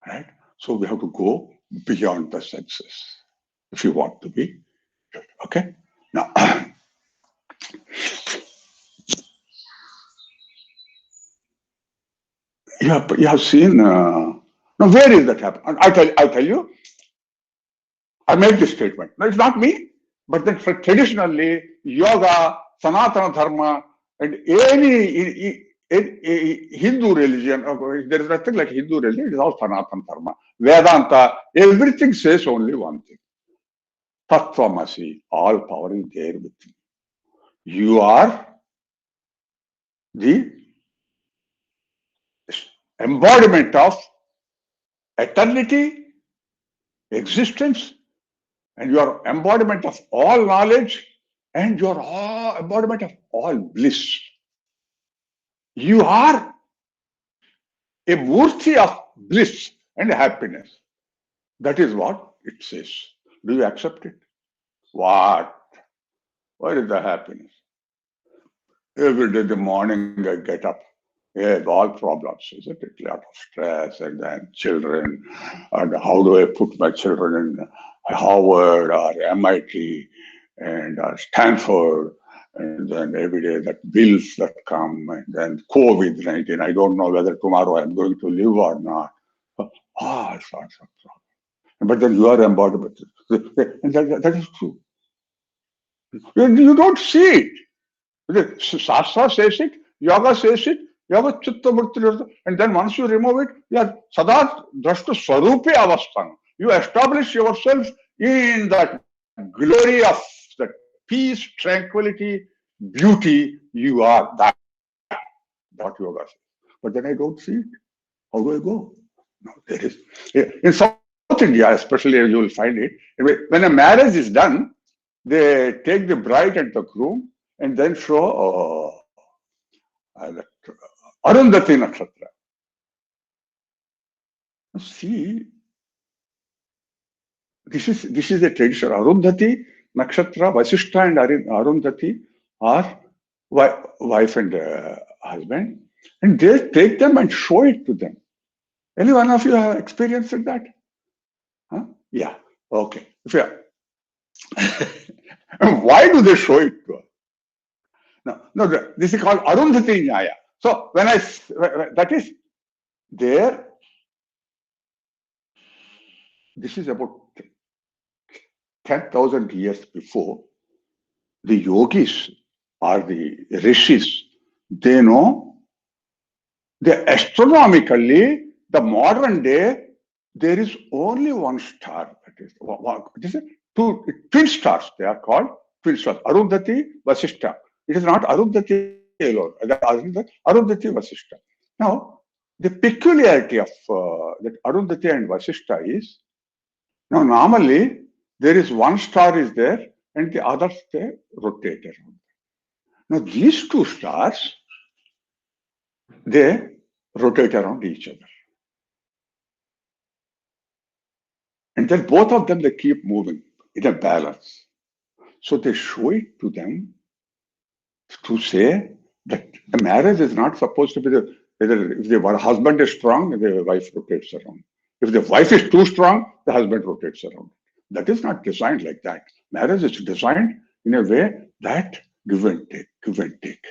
B: Right? So we have to go beyond the senses if you want to be good. Okay? Now, you have seen. Now, where is that happen? I tell you. I make this statement. No, it's not me, but then traditionally, yoga, Sanatana Dharma, and any Hindu religion, there is nothing like Hindu religion, it is all Sanatana Dharma. Vedanta, everything says only one thing. Tattvamasi, all power is there with you. You are the embodiment of eternity, existence, and you are embodiment of all knowledge, and you are all embodiment of all bliss. You are a murti of bliss and happiness. That is what it says. Do you accept it? What? What is the happiness? Every day, the morning, I get up. Yeah, all problems, isn't it? A lot of stress, and then children, and how do I put my children in Harvard or MIT and Stanford, and then every day that bills that come, and then COVID-19. I don't know whether tomorrow I'm going to live or not. All sorts of problems. But then you are embodiment, and that is true. You don't see it. Shastra says it, yoga says it, yoga chitta vritti, and then once you remove it, you are sada drashtu swarupe avasthan. You establish yourself in that glory of that peace, tranquility, beauty. You are that, what yoga says. But then I don't see it. How do I go? No, there is. In South India, especially, you will find it. When a marriage is done, they take the bride and the groom and then show that Arundhati Nakshatra. See, this is a tradition. Arundhati Nakshatra, Vasishtha and Arundhati are wife and husband, and they take them and show it to them. Any one of you have experienced that? Huh? Yeah. Okay. If you why do they show it to us? No, this is called Arundhati Nyaya. So when that is there, this is about 10,000 years before, the yogis or the rishis, they know the astronomically, the modern day, there is only one star. That is, this is two twin stars. They are called twin stars. Arundhati, Vasishtha. It is not Arundhati alone. Arundhati, Vasishtha. Now, the peculiarity of that Arundhati and Vasishtha is, now normally there is one star is there and the others they rotate around. Now these two stars, they rotate around each other. And then both of them, they keep moving in a balance. So they show it to them to say that a marriage is not supposed to be whether if the husband is strong, the wife rotates around. If the wife is too strong, the husband rotates around. That is not designed like that. Marriage is designed in a way that give and take, give and take.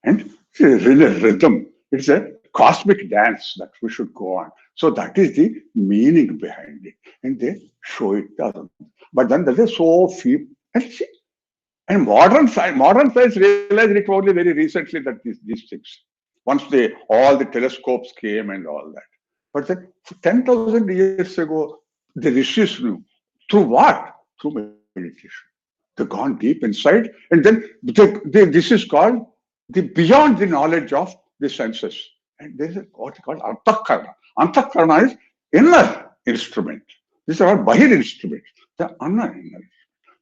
B: And it's a rhythm. It's a cosmic dance that we should go on. So that is the meaning behind it. And they show it. But then that is so few. And see, and modern science realized it only very recently that these things. Once all the telescopes came and all that. But then 10,000 years ago, the rishis knew. Through what? Through meditation. They've gone deep inside, and then this is called the beyond the knowledge of the senses. And there is what is called antakarna. Antakarna is inner instrument. These are all bahir instruments. The inner.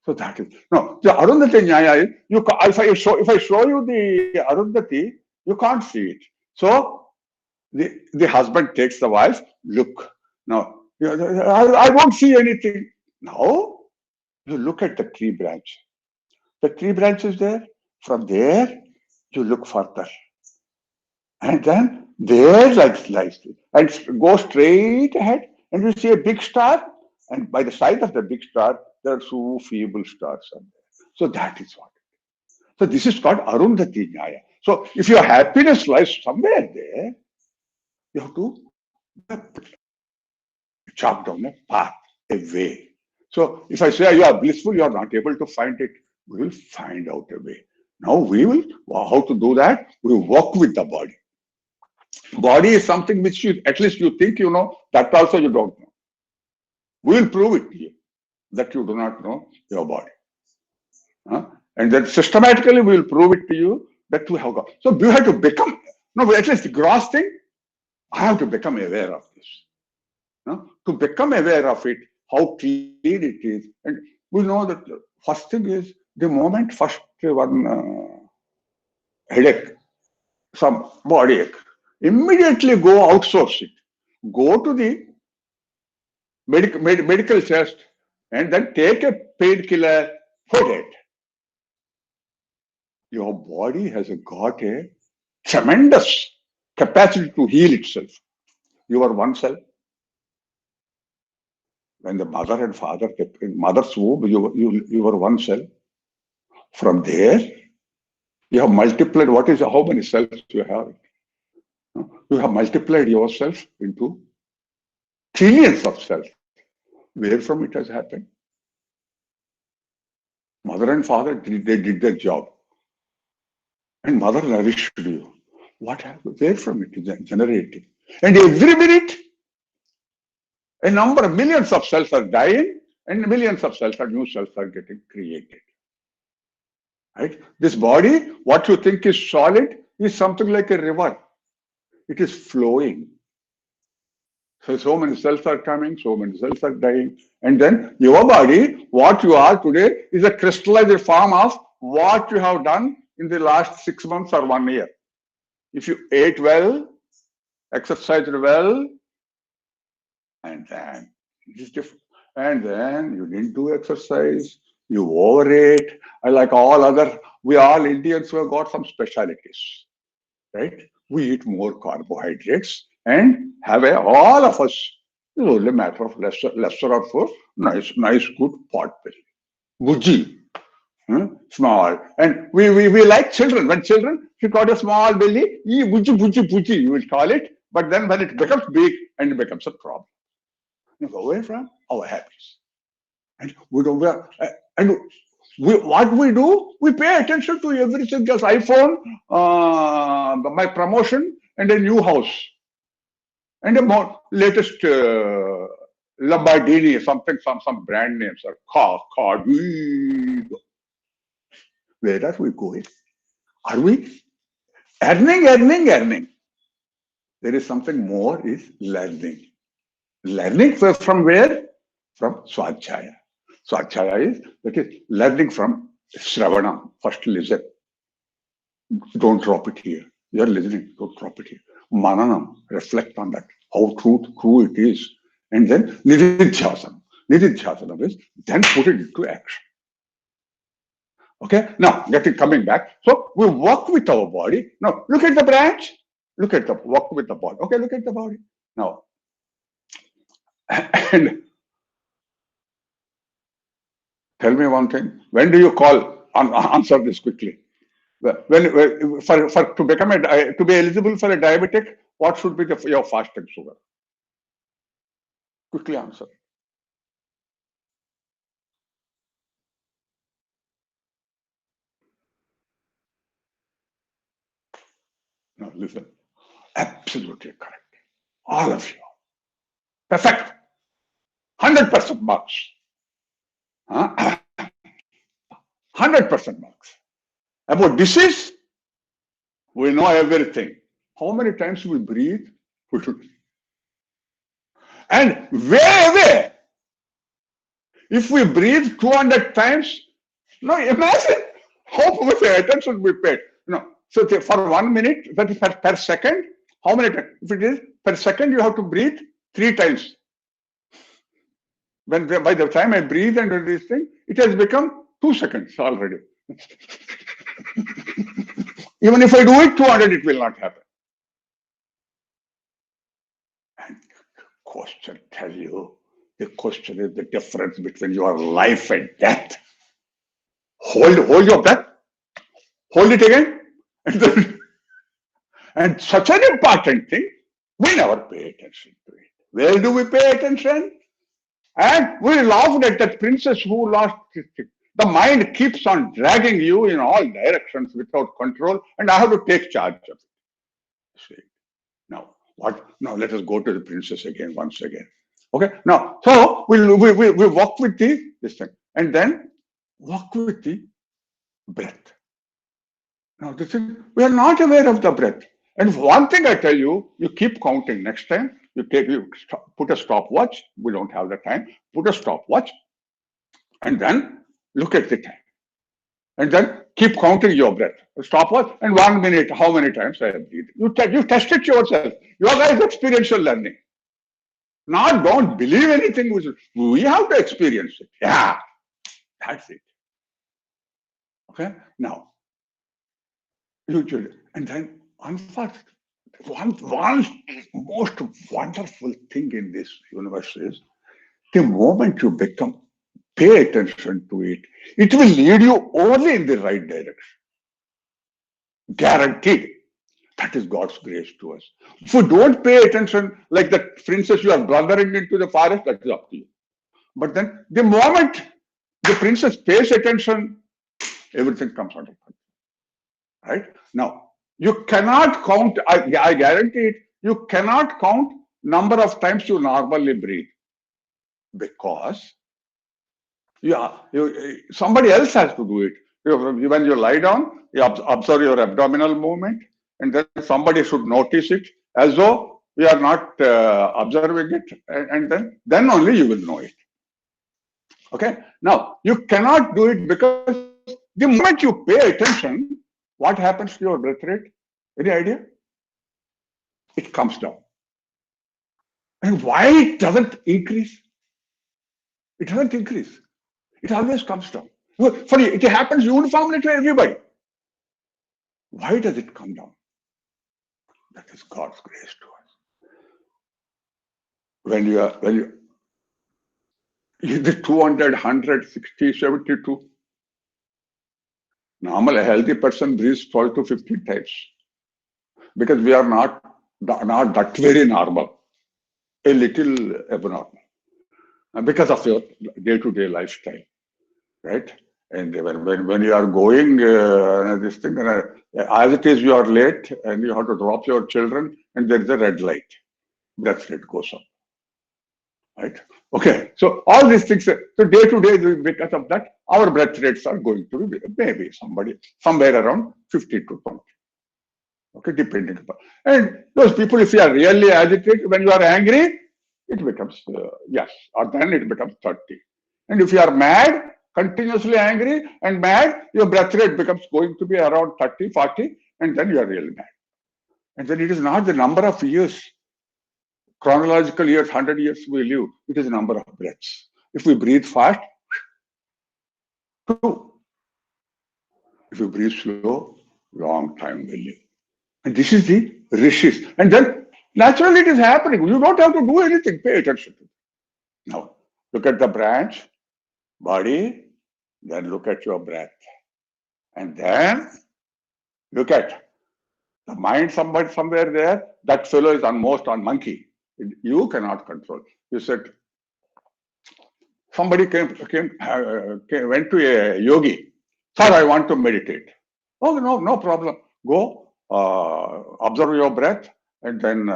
B: So that is no. The Arundhati Nyaya is if I show you the Arundhati, you can't see it. So the husband takes the wife. Look now. I won't see anything. Now you look at the tree branch. The tree branch is there. From there you look further, and then there lies and go straight ahead, and you see a big star. And by the side of the big star, there are two feeble stars. So that is what. So this is called Arundhati Nyaya. So if your happiness lies somewhere there, you have to chop down a path, a way. So if I say you are blissful, you are not able to find it, we will find out a way. Now we will, how to do that? We work with the body. Body is something which you, at least you think you know, that also you don't know. We will prove it to you that you do not know your body. And then systematically we will prove it to you that we have got. So you have to become, no, at least the gross thing, I have to become aware of this. To become aware of it, how clean it is. And we know that the first thing is the moment first one headache, some body ache, immediately go outsource it. Go to the medical chest and then take a painkiller, put it. Your body has got a tremendous capacity to heal itself. You are one cell. When the mother and father kept in mother's womb, you were one cell. From there, you have multiplied. What is how many cells you have? You have multiplied yourself into trillions of cells. Where from it has happened? Mother and father they did their job, and mother nourished you. What happened? Where from it is generating? And every minute, a number of millions of cells are dying, and millions of cells are new cells are getting created. Right? This body, what you think is solid, is something like a river. It is flowing. So many cells are coming, so many cells are dying. And then your body, what you are today, is a crystallized form of what you have done in the last 6 months or 1 year. If you ate well, exercised well, and then it is different. And then you didn't do exercise, you overate. I like all other, we all Indians who have got some specialities, right? We eat more carbohydrates and have all of us, it's only a matter of lesser of nice, good pot belly. Bujji, small. And we like children. When children, if you got a small belly, bujji, you will call it. But then when it becomes big and it becomes a problem. You go away from our habits. And we don't and what we do, we pay attention to everything else. iPhone, my promotion, and a new house, and a more latest Lamborghini, something, some brand names or car. Where are we going? Are we earning? There is something more is learning. Learning from where? From Swachaya. Swachaya is, that is learning from Shravana. First listen. Don't drop it here. You are listening. Don't drop it here. Mananam. Reflect on that. How true it is. And then Nididhyasana. Nididhyasana is then put it into action. Okay? Now, coming back. So we work with our body. Now, look at the branch. Work with the body. Okay, look at the body. Now, and tell me one thing. When do you call? Answer this quickly. When for to become to be eligible for a diabetic, what should be your fasting sugar? Quickly answer. Now listen. Absolutely correct. All of you. Perfect. 100% marks. 100% marks. About disease, we know everything. How many times we breathe? And way away. If we breathe 200 times, no, imagine how much attention we paid. So for 1 minute, that is per second, how many times? If it is per second, you have to breathe 3 times. By the time I breathe and do this thing, it has become 2 seconds already. Even if I do it 200, it will not happen. And the question tell you, the question is the difference between your life and death. Hold your breath. Hold it again. And such an important thing, we never pay attention to it. Where do we pay attention? And we laughed at that princess who lost his thing. The mind keeps on dragging you in all directions without control, and I have to take charge of it. See. Now, what? Now let us go to the princess once again. Okay. Now, so we walk with this thing, and then walk with the breath. Now, we are not aware of the breath. And one thing I tell you, you keep counting. Next time, you put a stopwatch. We don't have the time. Put a stopwatch, and then look at the time. And then keep counting your breath. Stopwatch, and 1 minute, how many times I have breathed. You test it yourself. Yoga is experiential learning. Not don't believe anything. We have to experience it. Yeah, that's it. Okay? Now, usually, and then unfortunately, One most wonderful thing in this universe is the moment you become pay attention to it, it will lead you only in the right direction. Guaranteed. That is God's grace to us. If you don't pay attention, like the princess, you are blundering into the forest, that is up to you. But then the moment the princess pays attention, everything comes under control. Right? Now, you cannot count, I guarantee it, you cannot count number of times you normally breathe because somebody else has to do it. When you lie down, you observe your abdominal movement, and then somebody should notice it as though we are not observing it, and then only you will know it. Okay. Now you cannot do it because the moment you pay attention, what happens to your breath rate? Any idea? It comes down. And why it doesn't increase? It doesn't increase. It always comes down. Funny, it happens uniformly to everybody. Why does it come down? That is God's grace to us. When you the 200, 100, 60, 72. Normal, a healthy person breathes 12 to 15 times because we are not that very normal, a little abnormal because of your day-to-day lifestyle, right? And when you are going this thing, as it is, you are late and you have to drop your children, and there is a red light. Breath rate goes up, right? Okay, so all these things. So day to day, because of that, our breath rates are going to be maybe somewhere around 50 to 20. Okay, depending upon. And those people, if you are really agitated, when you are angry, it becomes yes, or then it becomes 30. And if you are mad, continuously angry and mad, your breath rate becomes going to be around 30, 40, and then you are really mad. And then it is not the number of years, chronological years, 100 years we live, it is the number of breaths. If we breathe fast, 2. If you breathe slow, long time we live. And this is the rishis. And then naturally it is happening. You don't have to do anything. Pay attention to it. Now, look at the branch, body, then look at your breath. And then look at the mind somewhere there. That fellow is almost on monkey. You cannot control. You said, somebody went to a yogi. Sir, I want to meditate. Oh, no problem. Go, observe your breath, and then,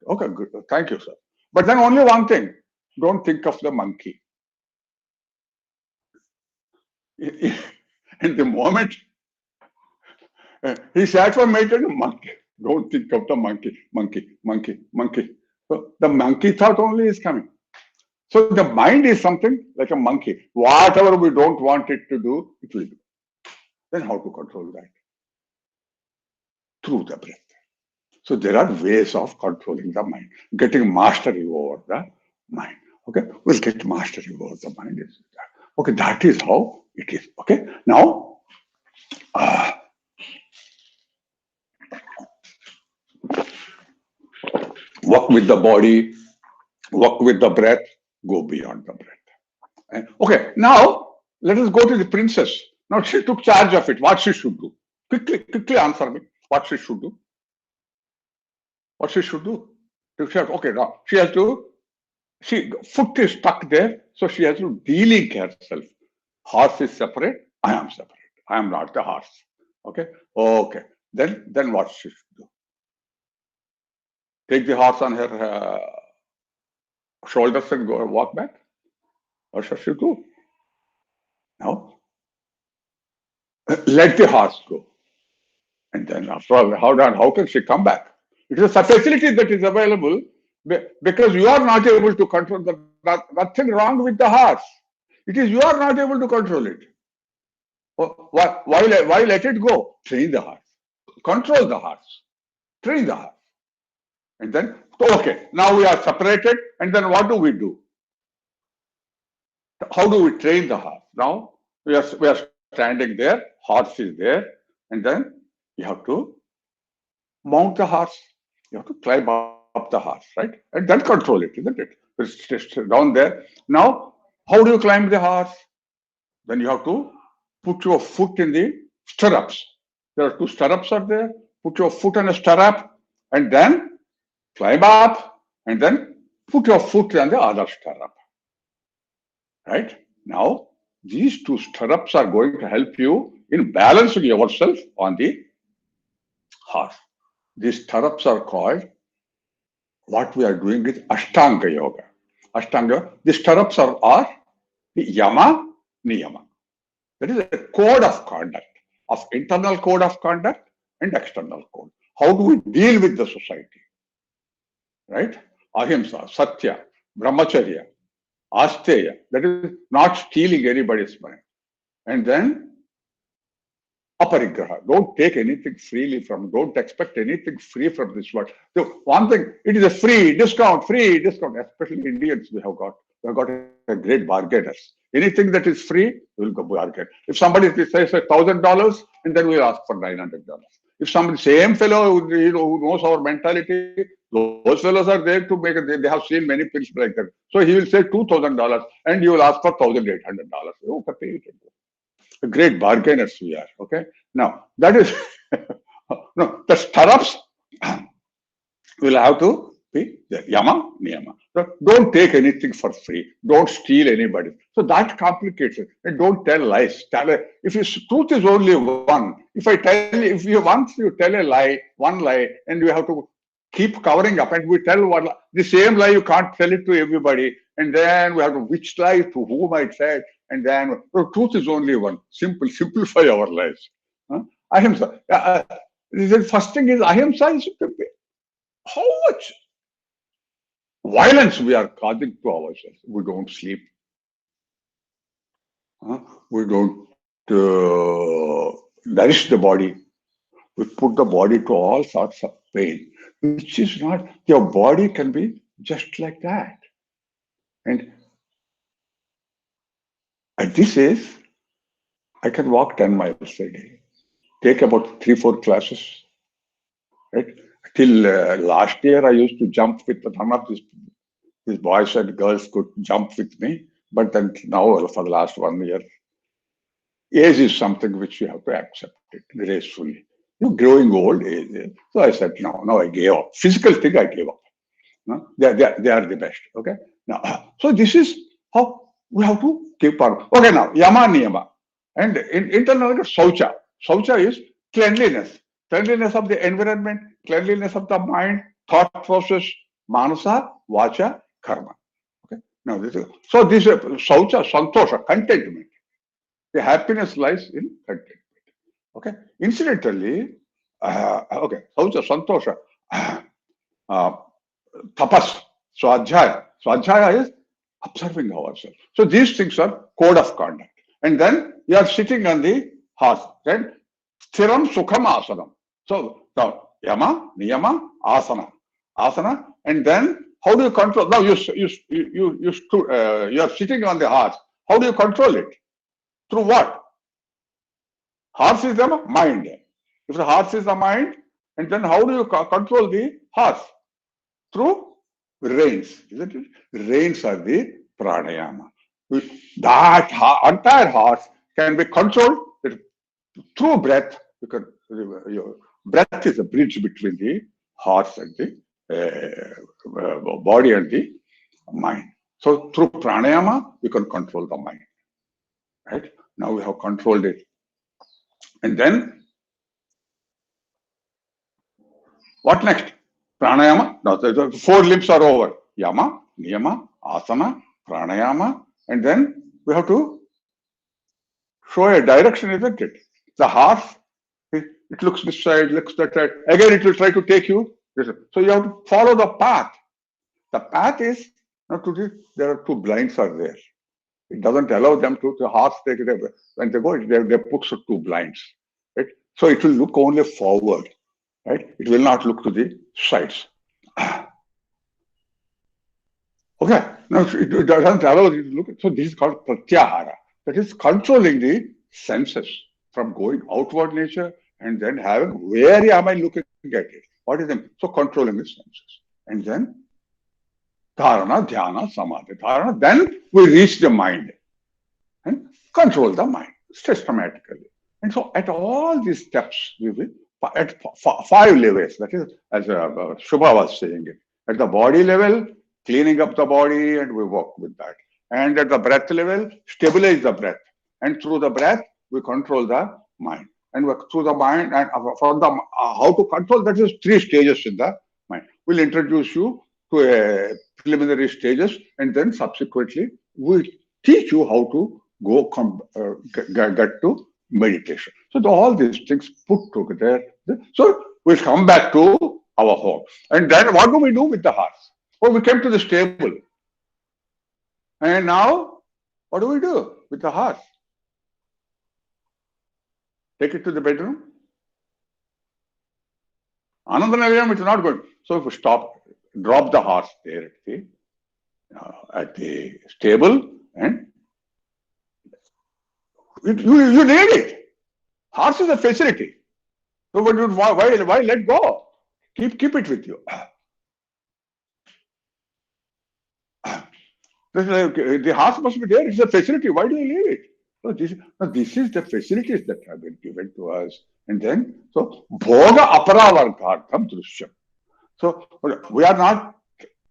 B: okay, good. Thank you, sir. But then only one thing, don't think of the monkey. In the moment, he sat for meditation, monkey. Don't think of the monkey. So the monkey thought only is coming. So the mind is something like a monkey. Whatever we don't want it to do, it will do. Then how to control that? Through the breath. So there are ways of controlling the mind, getting mastery over the mind. Okay, we'll get mastery over the mind. Okay, that is how it is. Okay, now work with the body, work with the breath, go beyond the breath. Okay, now let us go to the princess. Now she took charge of it. What she should do? Quickly answer me. What she should do? What she should do? Okay, now she has to. Foot is stuck there, so she has to de-link herself. Horse is separate. I am separate. I am not the horse. Okay. Okay. Then what she should do? Take the horse on her shoulders and go walk back. What should she do? Now, let the horse go. And then after all, how can she come back? It is a facility that is available because you are not able to control nothing wrong with the horse. It is you are not able to control it. Why let it go? Train the horse. Control the horse. Train the horse. And then, okay, now we are separated. And then what do we do? How do we train the horse? Now we are standing there, horse is there, and then you have to mount the horse. You have to climb up the horse, right? And then control it, isn't it? It's down there. Now, how do you climb the horse? Then you have to put your foot in the stirrups. There are two stirrups are there. Put your foot in a stirrup and then climb up and then put your foot on the other stirrup. Right? Now, these two stirrups are going to help you in balancing yourself on the horse. These stirrups are called, what we are doing is Ashtanga Yoga. Ashtanga, the stirrups are the Yama, Niyama. That is a code of conduct, of internal code of conduct and external code. How do we deal with the society? Right? Ahimsa, Satya, Brahmacharya, Asteya, that is not stealing anybody's money. And then aparigraha. Don't take anything freely from, don't expect anything free from this world. So one thing, it is a free discount, especially Indians we have got a great bargainers. Anything that is free, we'll go bargain. If somebody says $1,000, and then we'll ask for $900. If somebody, same fellow who knows our mentality, those fellows are there to make it, they have seen many things like that. So he will say $2,000 and you will ask for $1,800. Okay, great bargainers we are. Okay. Now that is no, the stirrups will have to be the Yama, Niyama. So don't take anything for free. Don't steal anybody. So that complicates it. And don't tell lies. If truth is only one. If you once you tell a lie, one lie, and you have to keep covering up, and we tell one the same lie, you can't tell it to everybody, and then we have to which lie to whom I said, and then truth is only one. Simplify our lives. Ahimsa. The first thing is ahimsa is how much violence we are causing to ourselves. We don't sleep. We don't nourish the body. We put the body to all sorts of pain, which is not, your body can be just like that. And at this age, I can walk 10 miles a day, take about 3-4 classes, right? Till last year, I used to jump with none of these boys and girls could jump with me. But then now, for the last 1 year, age is something which you have to accept it gracefully. You're growing old age. So I said, no, I gave up. Physical thing, I gave up. No? They are the best. Okay. Now, so this is how we have to keep on. Okay, now, Yama Niyama. And in internal, Saucha. Saucha is cleanliness. Cleanliness of the environment, cleanliness of the mind, thought process, manasa, vacha, karma. Okay. Now, this is Saucha, Santosha, contentment. The happiness lies in contentment. Okay. Incidentally, okay, Saucha, Santosha, tapas, swadhyaya. Swadhyaya is observing ourselves. So these things are code of conduct. And then you are sitting on the horse. Then sthiram sukham asanam. So now yama, niyama, asana, and then how do you control? Now you are sitting on the horse. How do you control it? Through what? Horse is the mind. If the horse is the mind, and then how do you control the horse? Through reins, isn't it? Reins are the pranayama. That entire horse can be controlled through breath. Your breath is a bridge between the horse and the body and the mind. So through pranayama, you can control the mind. Right? Now we have controlled it. And then, what next? Pranayama. Now the 4 limbs are over. Yama, niyama, asana, pranayama. And then we have to show a direction, isn't it? The horse, it looks this side, looks that side. Again, it will try to take you. So you have to follow the path. The path is, there are 2 blinds are there. It doesn't allow them to, the horse, when they go, they put 2 blinds. Right? So it will look only forward. Right? It will not look to the sides. Okay. Now it doesn't allow you to look. So this is called pratyahara. That is controlling the senses from going outward nature and then having, where am I looking at it? What is the so controlling the senses, and then dharana, dhyana, samadhi, dharana. Then we reach the mind and control the mind systematically. And so, at all these steps, we will at five levels. That is, as Shubha was saying it, at the body level, cleaning up the body, and we work with that. And at the breath level, stabilize the breath. And through the breath, we control the mind. And through the mind, and from the how to control, that is three stages in the mind. We'll introduce you to a preliminary stages, and then subsequently we teach you how to get to meditation. So all these things put together. So we'll come back to our home. And then what do we do with the horse? Oh, we came to the stable. And now, what do we do with the horse? Take it to the bedroom? Anandanayam, it's not good. So if we stop, drop the horse there at the stable, and you need it. Horse is a facility. So why let go? Keep it with you. The horse must be there. It's a facility. Why do you leave it? So this is the facilities that have been given to us. And then, so bhoga aparavargartham drishyam. So we are not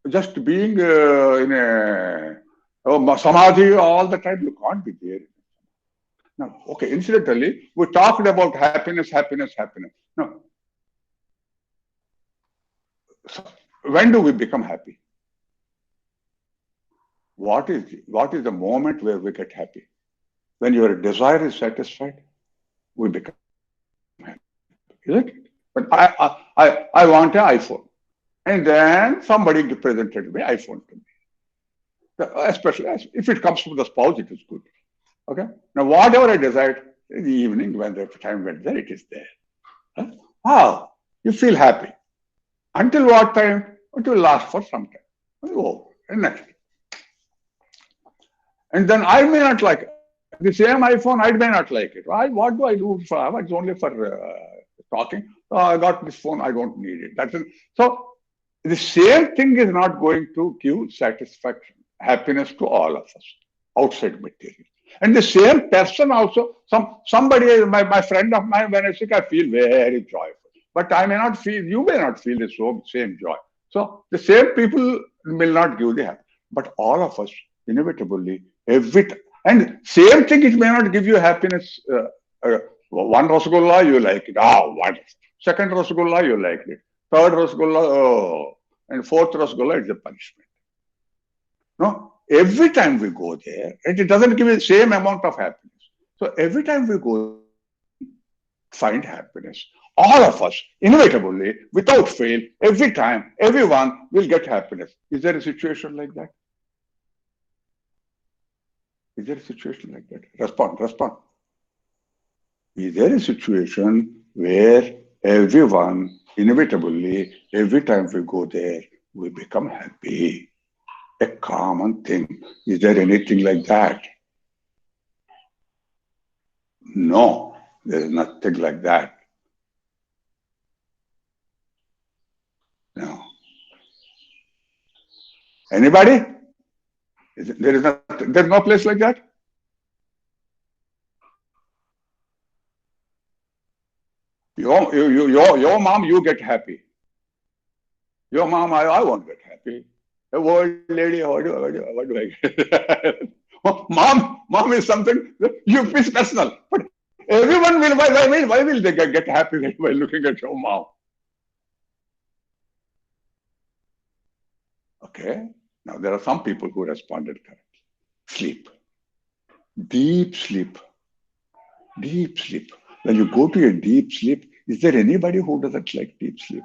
B: just being in a samadhi all the time. You can't be there. Now, okay, incidentally, we talked about happiness, happiness, happiness. No. So when do we become happy? What is the moment where we get happy? When your desire is satisfied, we become happy. Is it? But I want an iPhone. And then somebody presented me iPhone to me. Especially if it comes from the spouse, it is good. Okay. Now, whatever I desired in the evening, when the time went there, it is there. Huh? Wow, you feel happy. Until what time? It will last for some time. Oh, and next. And then I may not like it. The same iPhone, I may not like it. What do I do for? It's only for talking. So I got this phone. I don't need it. So the same thing is not going to give satisfaction, happiness to all of us outside material. And the same person also, somebody, my friend of mine, when I sick, I feel very joyful. But I may not feel, you may not feel the same joy. So the same people will not give the happiness. But all of us, inevitably, and same thing, it may not give you happiness. One Rasgulla, you like it. What? Second Rasgulla, you like it. Third Rasgulla, oh. And fourth Rasgulla, it's a punishment. No? Every time we go there, it doesn't give you the same amount of happiness. So every time we go there, find happiness. All of us, inevitably, without fail, every time, everyone will get happiness. Is there a situation like that? Is there a situation like that? Respond. Is there a situation where everyone, inevitably, every time we go there, we become happy? A common thing. Is there anything like that? No, there is nothing like that. No. Anybody? There's no place like that? Your mom, you get happy. Your mom, I won't get happy. A old lady, what do I get? Mom is something you feel personal. But everyone will, why will they get happy by looking at your mom? Okay. Now there are some people who responded correctly. Sleep. Deep sleep. Deep sleep. When you go to a deep sleep, is there anybody who doesn't like deep sleep?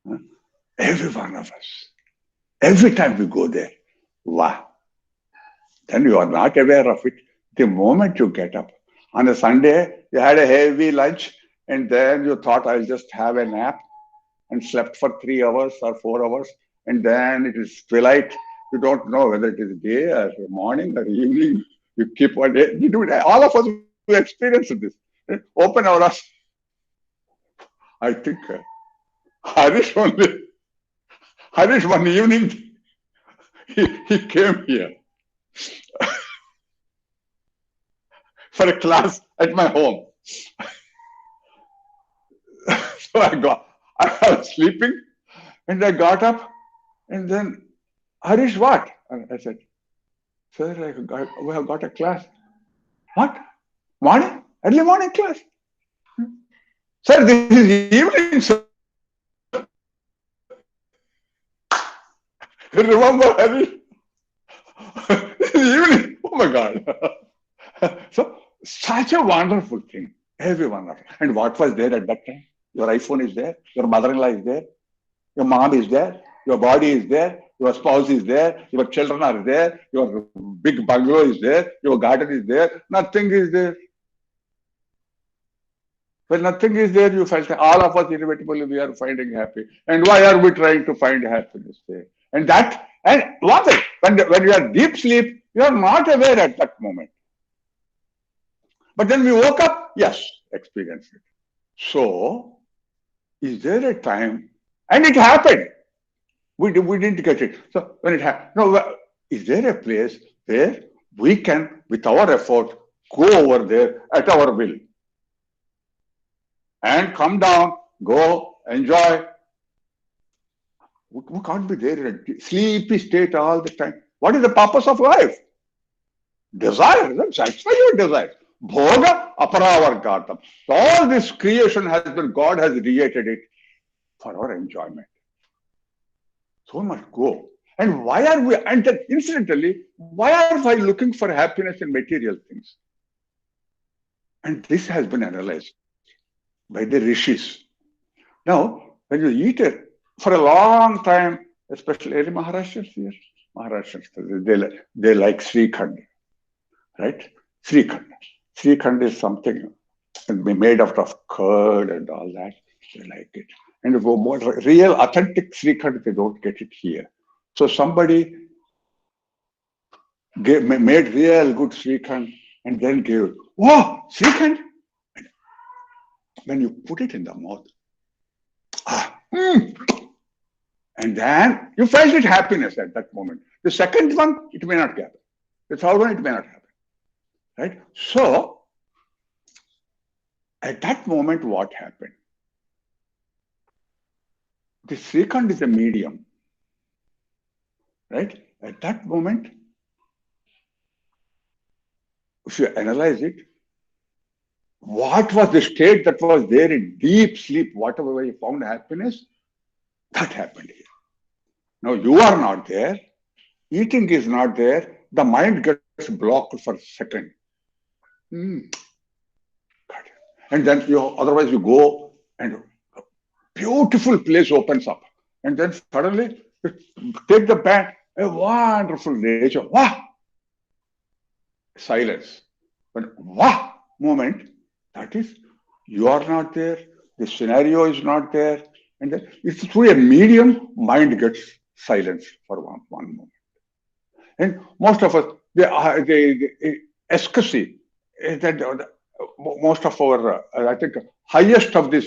B: Huh? Every one of us. Every time we go there, wow. Then you are not aware of it. The moment you get up. On a Sunday, you had a heavy lunch, and then you thought, I'll just have a nap, and slept for 3 hours or 4 hours, and then it is twilight. You don't know whether it is day or morning or evening. You keep one day. You do it. All of us who experience this. Open our eyes. I think Harish only, Harish one evening, he came here for a class at my home. So I was sleeping and I got up and then, Harish, what? And I said, sir, we have got a class. What? Morning? Early morning class? Sir, this is evening, sir. Remember, Harish? This is evening. Oh my God. So, such a wonderful thing. Every wonderful. And what was there at that time? Your iPhone is there, your mother-in-law is there, your mom is there, your body is there, your spouse is there, your children are there, your big bungalow is there, your garden is there, nothing is there. When nothing is there, you felt all of us inevitably we are finding happy. And why are we trying to find happiness there? And one thing, when you are deep sleep, you are not aware at that moment. But then we woke up, yes, experience it. So, is there a time? And it happened. We didn't get it. So when it happened, no, is there a place where we can, with our effort, go over there at our will and come down, go, enjoy? We can't be there in a sleepy state all the time. What is the purpose of life? Desire, satisfy your desire. Bhoga aparavargatam. All this creation has been, God has created it for our enjoyment. So much go. And why are we, and then incidentally, why are we looking for happiness in material things? And this has been analyzed by the rishis. Now, when you eat it for a long time, especially early Maharashtrians here, they like Srikhand, right? Srikhand. Srikhand is something made out of curd and all that. They like it. And real, authentic Srikhand, they don't get it here. So somebody made real good Srikhand and then gave it. Wow, Srikhand! When you put it in the mouth, and then you felt it happiness at that moment. The second one, it may not happen. The third one, it may not happen. Right? So, at that moment, what happened? The Srikhand is a medium. Right? At that moment, if you analyze it, what was the state that was there in deep sleep, whatever you found happiness, that happened here. Now you are not there, eating is not there, the mind gets blocked for a second. And then otherwise you go and a beautiful place opens up. And then suddenly you take the band, a wonderful nature. Wow! Silence. But wow! Moment, that is, you are not there, the scenario is not there, and then it's through a medium, mind gets silence for one moment. And most of us, the ecstasy, that most of our, I think, highest of this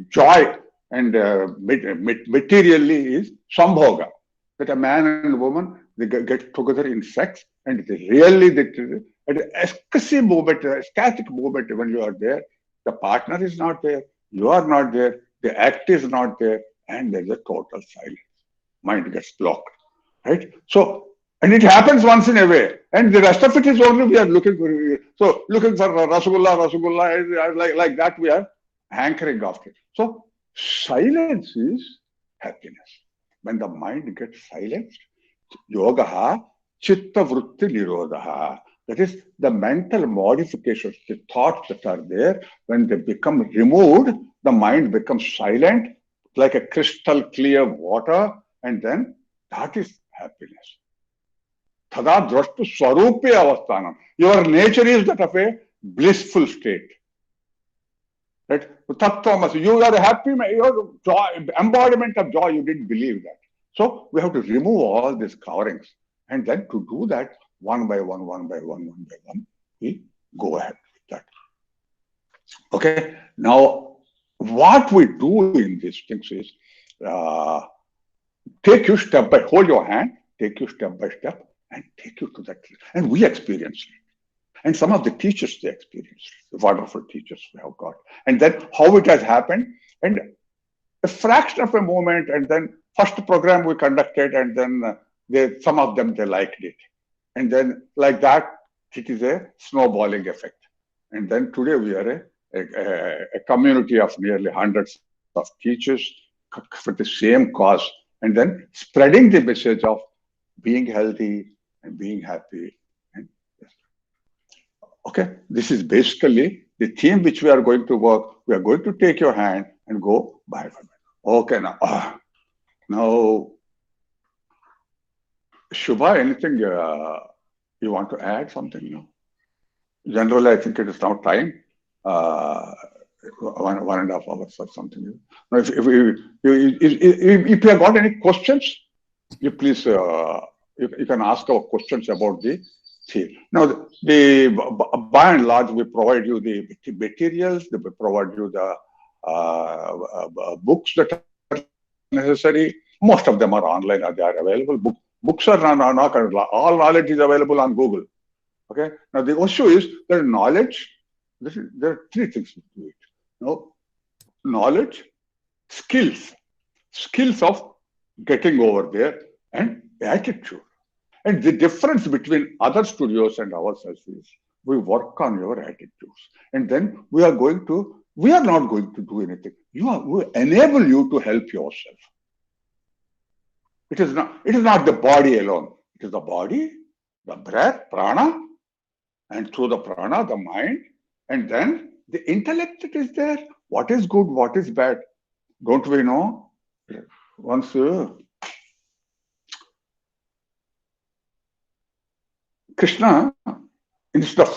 B: joy and materially is sambhoga, that a man and woman, they get together in sex, and they really, at the ecstasy moment, ecstatic moment when you are there, the partner is not there, you are not there, the act is not there, and there's a total silence. Mind gets blocked, right? So, and it happens once in a way, and the rest of it is only we are looking for. So, looking for rasgulla, like that, we are hankering after. So, silence is happiness. When the mind gets silenced, yoga chitta vritti nirodha. That is the mental modifications, the thoughts that are there, when they become removed, the mind becomes silent, like a crystal clear water, and then that is happiness. Tada drashtu swarupe avasthanam. Your nature is that of a blissful state. Right? You are happy, your joy, embodiment of joy, you didn't believe that. So we have to remove all these coverings. And then to do that, one by one, we go ahead with that. Okay, now what we do in these things is uh, take you step by, hold your hand, take you step by step, and take you to that. And we experience it. And some of the teachers, they experience it. The wonderful teachers we have got. And then how it has happened. And a fraction of a moment, and then first program we conducted, and then some of them, they liked it. And then like that, it is a snowballing effect. And then today we are a community of nearly hundreds of teachers for the same cause, and then spreading the message of being healthy and being happy. And okay, this is basically the theme which we are going to work. We are going to take your hand and go by. Okay, now, Shubha, anything you want to add something? No? Generally, I think it is now time. Uh, 1.5 hours or something. Now, if you have got any questions, you please you can ask our questions about the theme. Now, by and large, we provide you the materials, we provide you the books that are necessary. Most of them are online, they are available. Books are not all knowledge is available on Google. Okay. Now the issue is that knowledge. There are three things to it. No, knowledge, skills of getting over there, and attitude. And the difference between other studios and ourselves is we work on your attitudes, and then we are not going to do anything. We enable you to help yourself. It is not the body alone. It is the body, the breath, prana, and through the prana, the mind, and then the intellect that is there. What is good, what is bad? Don't we know? Once Krishna, instead of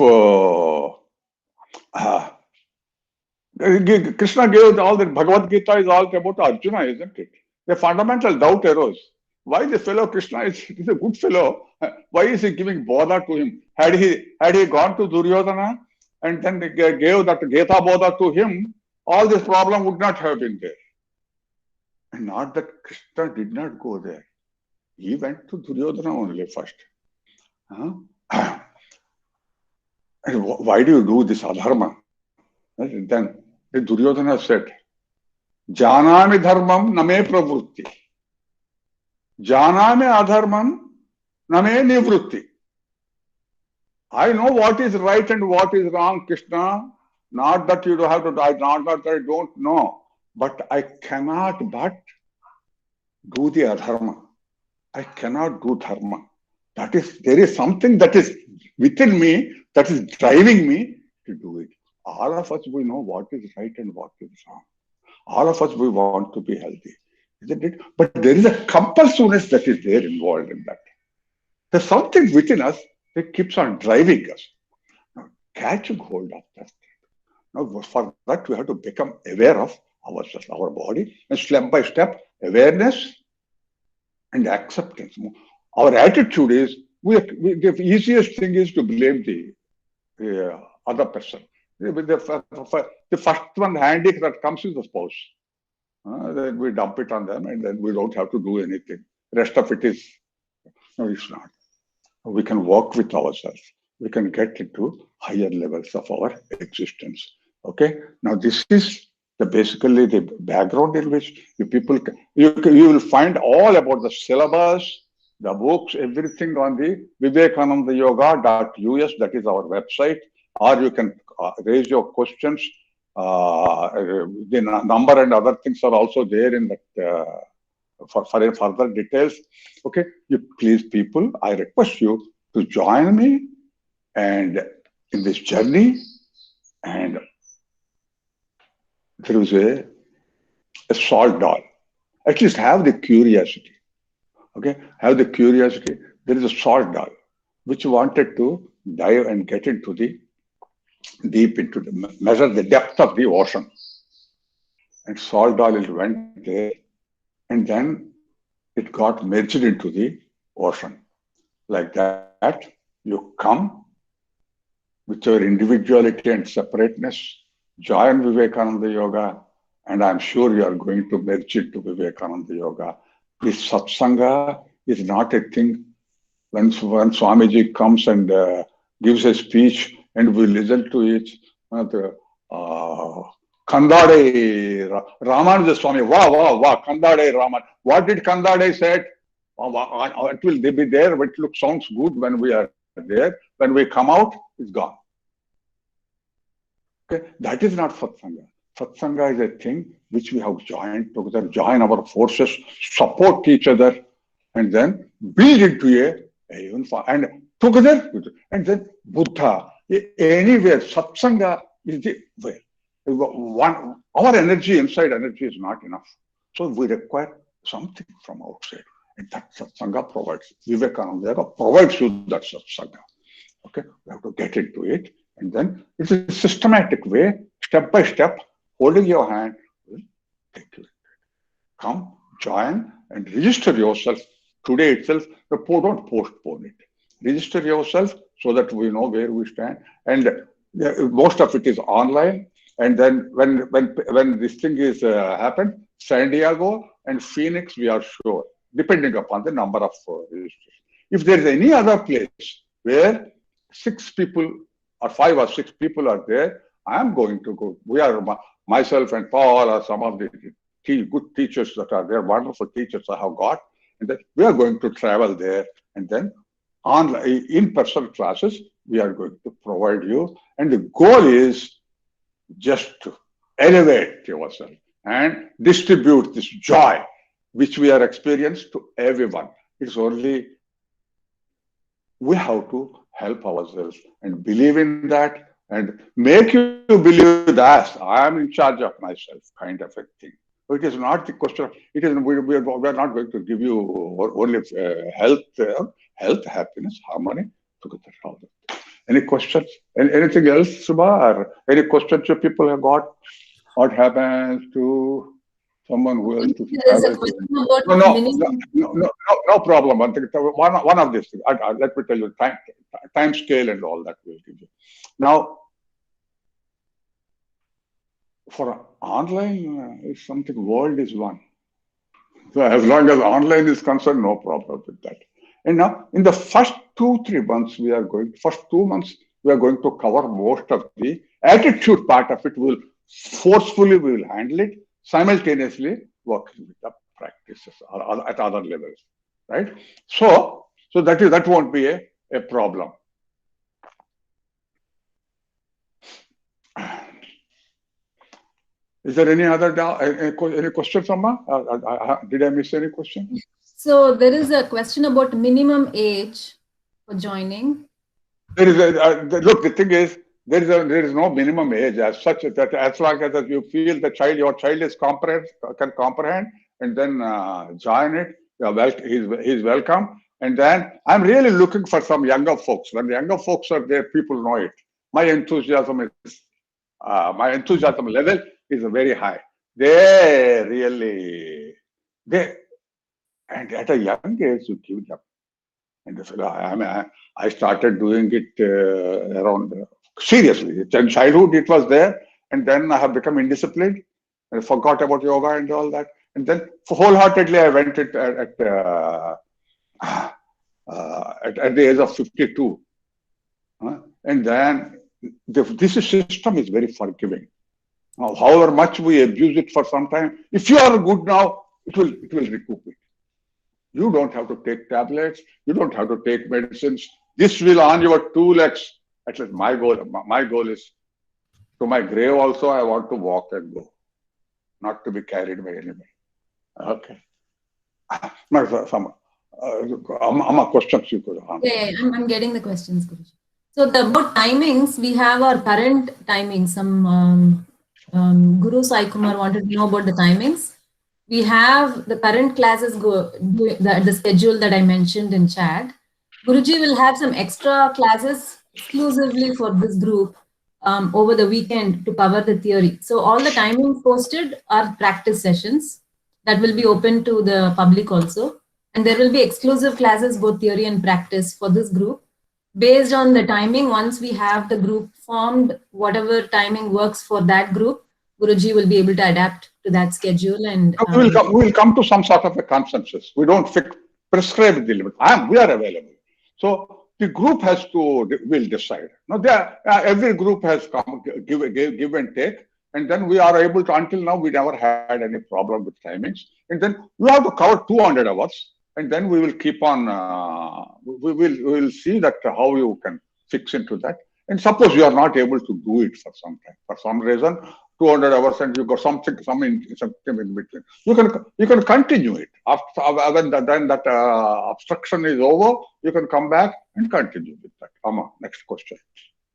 B: Krishna gave all the Bhagavad Gita is all about Arjuna, isn't it? The fundamental doubt arose. Why the fellow Krishna is a good fellow? Why is he giving bodha to him? Had he gone to Duryodhana and then gave that Gita bodha to him, all this problem would not have been there. And not that Krishna did not go there. He went to Duryodhana only first. And why do you do this adharma? And then the Duryodhana said, Janami dharmam name pravrutti. Janami adharmam name nivrutti. I know what is right and what is wrong, Krishna. Not that you have to die, not that I don't know. But I cannot but do the adharma. I cannot do dharma. There is something that is within me that is driving me to do it. All of us, we know what is right and what is wrong. All of us, we want to be healthy, isn't it? But there is a compulsiveness that is there involved in that. There's something within us that keeps on driving us. Now, catching hold of that. Now, for that, we have to become aware of ourselves, our body, and step by step, awareness and acceptance. Our attitude is, the easiest thing is to blame the other person. The first one handy that comes is the spouse. Then we dump it on them, and then we don't have to do anything. Rest of it is, no, it's not. We can work with ourselves. We can get into higher levels of our existence. Okay. Now this is basically the background in which you will find all about the syllabus, the books, everything on the Vivekananda Yoga.us. That is our website. Or you can raise your questions. The number and other things are also there in that for further details. Okay, please, people, I request you to join me and in this journey. And there is a salt doll. At least have the curiosity. Okay, have the curiosity. There is a salt doll which wanted to dive and get into the deep into the measure the depth of the ocean. And salt doll went there, and then it got merged into the ocean. Like that, you come with your individuality and separateness, join Vivekananda Yoga, and I'm sure you are going to merge it to Vivekananda Yoga. This satsanga is not a thing when Swamiji comes and gives a speech and we listen to it. Uh, Kandade Ramananda Swami, wow, Kandade Raman. What did Kandade said? It will be there, but it sounds good when we are there. When we come out, it's gone. Okay, that is not satsanga. Satsanga is a thing which we have joined together, join our forces, support each other, and then build into a even and together, and then Buddha. Anywhere, satsanga is the way. One, our energy, inside energy is not enough. So we require something from outside. And that satsanga provides. Vivekananda Yoga provides you that satsanga. Okay, we have to get into it. And then it's a systematic way, step by step, holding your hand will take you. Come, join, and register yourself today itself. Don't postpone it. Register yourself so that we know where we stand. And most of it is online. And then when this thing is happened, San Diego and Phoenix, we are sure, depending upon the number of registers. If there is any other place where 6 people or 5 or 6 people are there, I am going to go. We are, myself and Paul are some of the good teachers that are there, wonderful teachers I have got, and that we are going to travel there, and then online in-person classes we are going to provide you, and the goal is just to elevate yourself and distribute this joy which we are experiencing to everyone. It's only we have to help ourselves and believe in that and make you believe that I am in charge of myself, kind of a thing. So it is not the question. It is we are not going to give you only health, happiness, harmony together. Any questions? Anything else, Subha? Or any questions you people have got? What happens to someone who has to
A: There is a
B: travel?
A: question about
B: No problem. One of these things. Let me tell you, time scale and all that will give you. Now, for online, it's something. World is one. So as long as online is concerned, no problem with that. And now, in the first 2-3 months, first 2 months, we are going to cover most of the attitude part of it. We will handle it simultaneously, working with the practices at other levels, right? So that won't be a problem. Is there any other any question, Amma? Did I miss any question?
A: So there is a question about minimum age for joining.
B: There is look. The thing is, there is no minimum age as such. That as long as you feel your child is can comprehend, and then join it. He's welcome. And then I'm really looking for some younger folks. When the younger folks are there, people know it. My enthusiasm level is very high. They and at a young age you give them. And I started doing it around seriously. In childhood it was there, and then I have become indisciplined and forgot about yoga and all that. And then wholeheartedly I went it at the age of 52. And then this system is very forgiving. Now, however much we abuse it for some time, if you are good now, it will recoup it. You don't have to take tablets. You don't have to take medicines. This will on your 2 legs. At least my goal is to my grave also. I want to walk and go, not to be carried by anybody. Okay. Some questions you could answer.
A: Yeah, I'm getting the questions, Guruji. So about timings, we have our current timings. Some Guru Sai Kumar wanted to know about the timings. We have the current classes the schedule that I mentioned in chat. Guruji will have some extra classes exclusively for this group over the weekend to cover the theory. So all the timings posted are practice sessions that will be open to the public also. And there will be exclusive classes, both theory and practice for this group. Based on the timing, once we have the group formed, whatever timing works for that group, Guruji will be able to adapt to that schedule and
B: No, we will come to some sort of a consensus. We don't prescribe the limit. We are available. So the group has to will decide. Now, every group has come give and take, and then we are able to. Until now, we never had any problem with timings. And then we have to cover 200 hours, and then we will keep on. We will see that how you can fix into that. And suppose you are not able to do it for some time, for some reason, 200 hours, and you got something in between. You can continue it after when then that obstruction is over. You can come back and continue with that. Next question.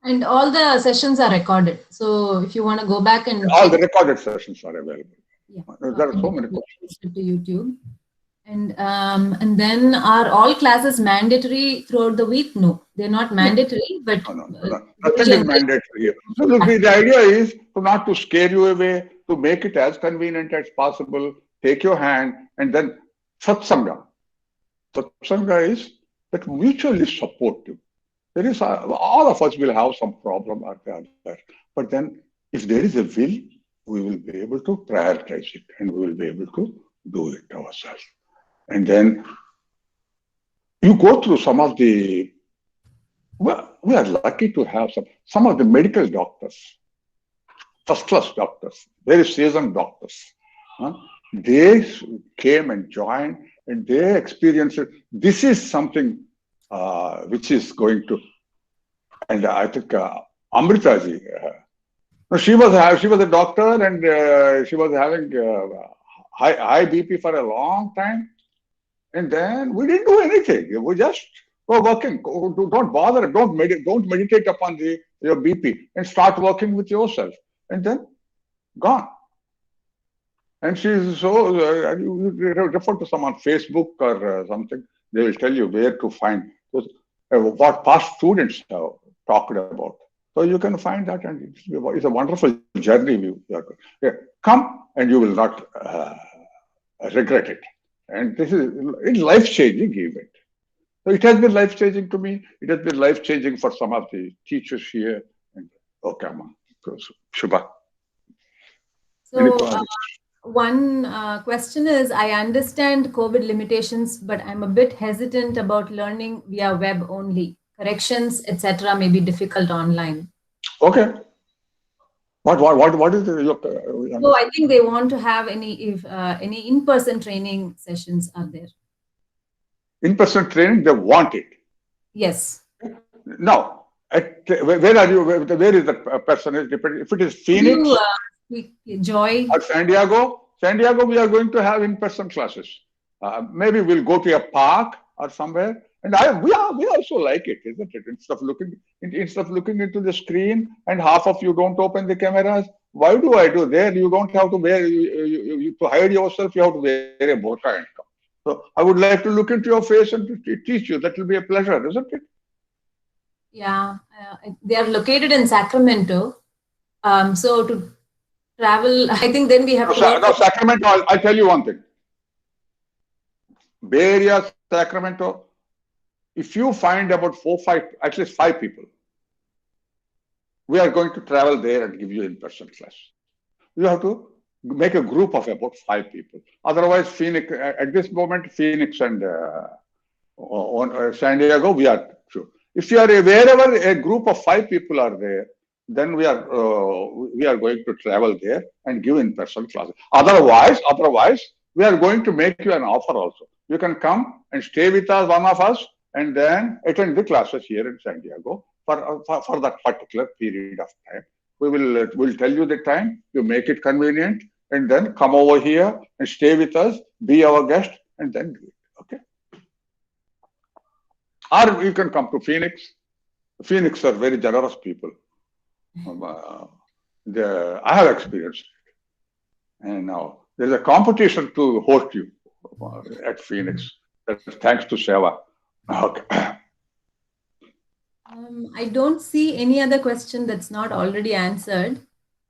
A: And all the sessions are recorded. So if you want to go back and
B: all the recorded sessions are available.
A: Yeah.
B: There are so many questions.
A: To YouTube. And then are all classes mandatory throughout the week? No, they're not mandatory, but
B: no. Nothing is mandatory here. So look, the idea is not to scare you away, to make it as convenient as possible. Take your hand, and then satsanga. Satsanga is that mutually supportive. There is all of us will have some problem or the other, but then if there is a will, we will be able to prioritize it, and we will be able to do it ourselves. And then you go through some of the. Well, we are lucky to have some of the medical doctors, first-class doctors, very seasoned doctors. They came and joined, and they experienced it. This is something which is going to, and I think Amritaji, she was a doctor, and she was having high BP for a long time, and then we didn't do anything. We just were working. Don't bother. Don't meditate upon your BP, and start working with yourself, and then gone. And she's so you refer to some on Facebook or something. They will tell you where to find what past students have talked about. So you can find that, and it's a wonderful journey. Come, and you will not regret it. And it's life-changing event. So it has been life-changing to me. It has been life-changing for some of the teachers here. And okay, Shubha.
A: So one question is, I understand COVID limitations, but I'm a bit hesitant about learning via web only. Corrections, etc., may be difficult online.
B: Okay. What is the?
A: So I think they want to have any in-person training sessions are there.
B: In-person training, they want it.
A: Yes.
B: Now, where are you? Where is the person? If it is Phoenix,
A: Joy,
B: or San Diego, we are going to have in-person classes. Maybe we'll go to a park or somewhere. And we also like it, isn't it? Instead of looking into the screen, and half of you don't open the cameras. Why do I do there? You don't have to wear to hide yourself. You have to wear a burqa and come. So I would like to look into your face and to teach you. That will be a pleasure, isn't it?
A: Yeah, they are located in Sacramento. So to travel, I think then we have to.
B: No, Sacramento. I'll tell you one thing. Bay Area, Sacramento. If you find about at least five people, we are going to travel there and give you in-person class. You have to make a group of about 5 people. Otherwise, Phoenix, at this moment, Phoenix and San Diego, we are sure. If you are wherever a group of 5 people are there, then we are going to travel there and give in-person classes. Otherwise, we are going to make you an offer also. You can come and stay with us, one of us, and then attend the classes here in San Diego for that particular period of time. We'll tell you the time, you make it convenient, and then come over here and stay with us, be our guest, and then do it. Okay? Or you can come to Phoenix. Phoenix are very generous people. I have experienced it. And now there's a competition to host you at Phoenix. Thanks to Seva. Okay.
A: I don't see any other question that's not already answered.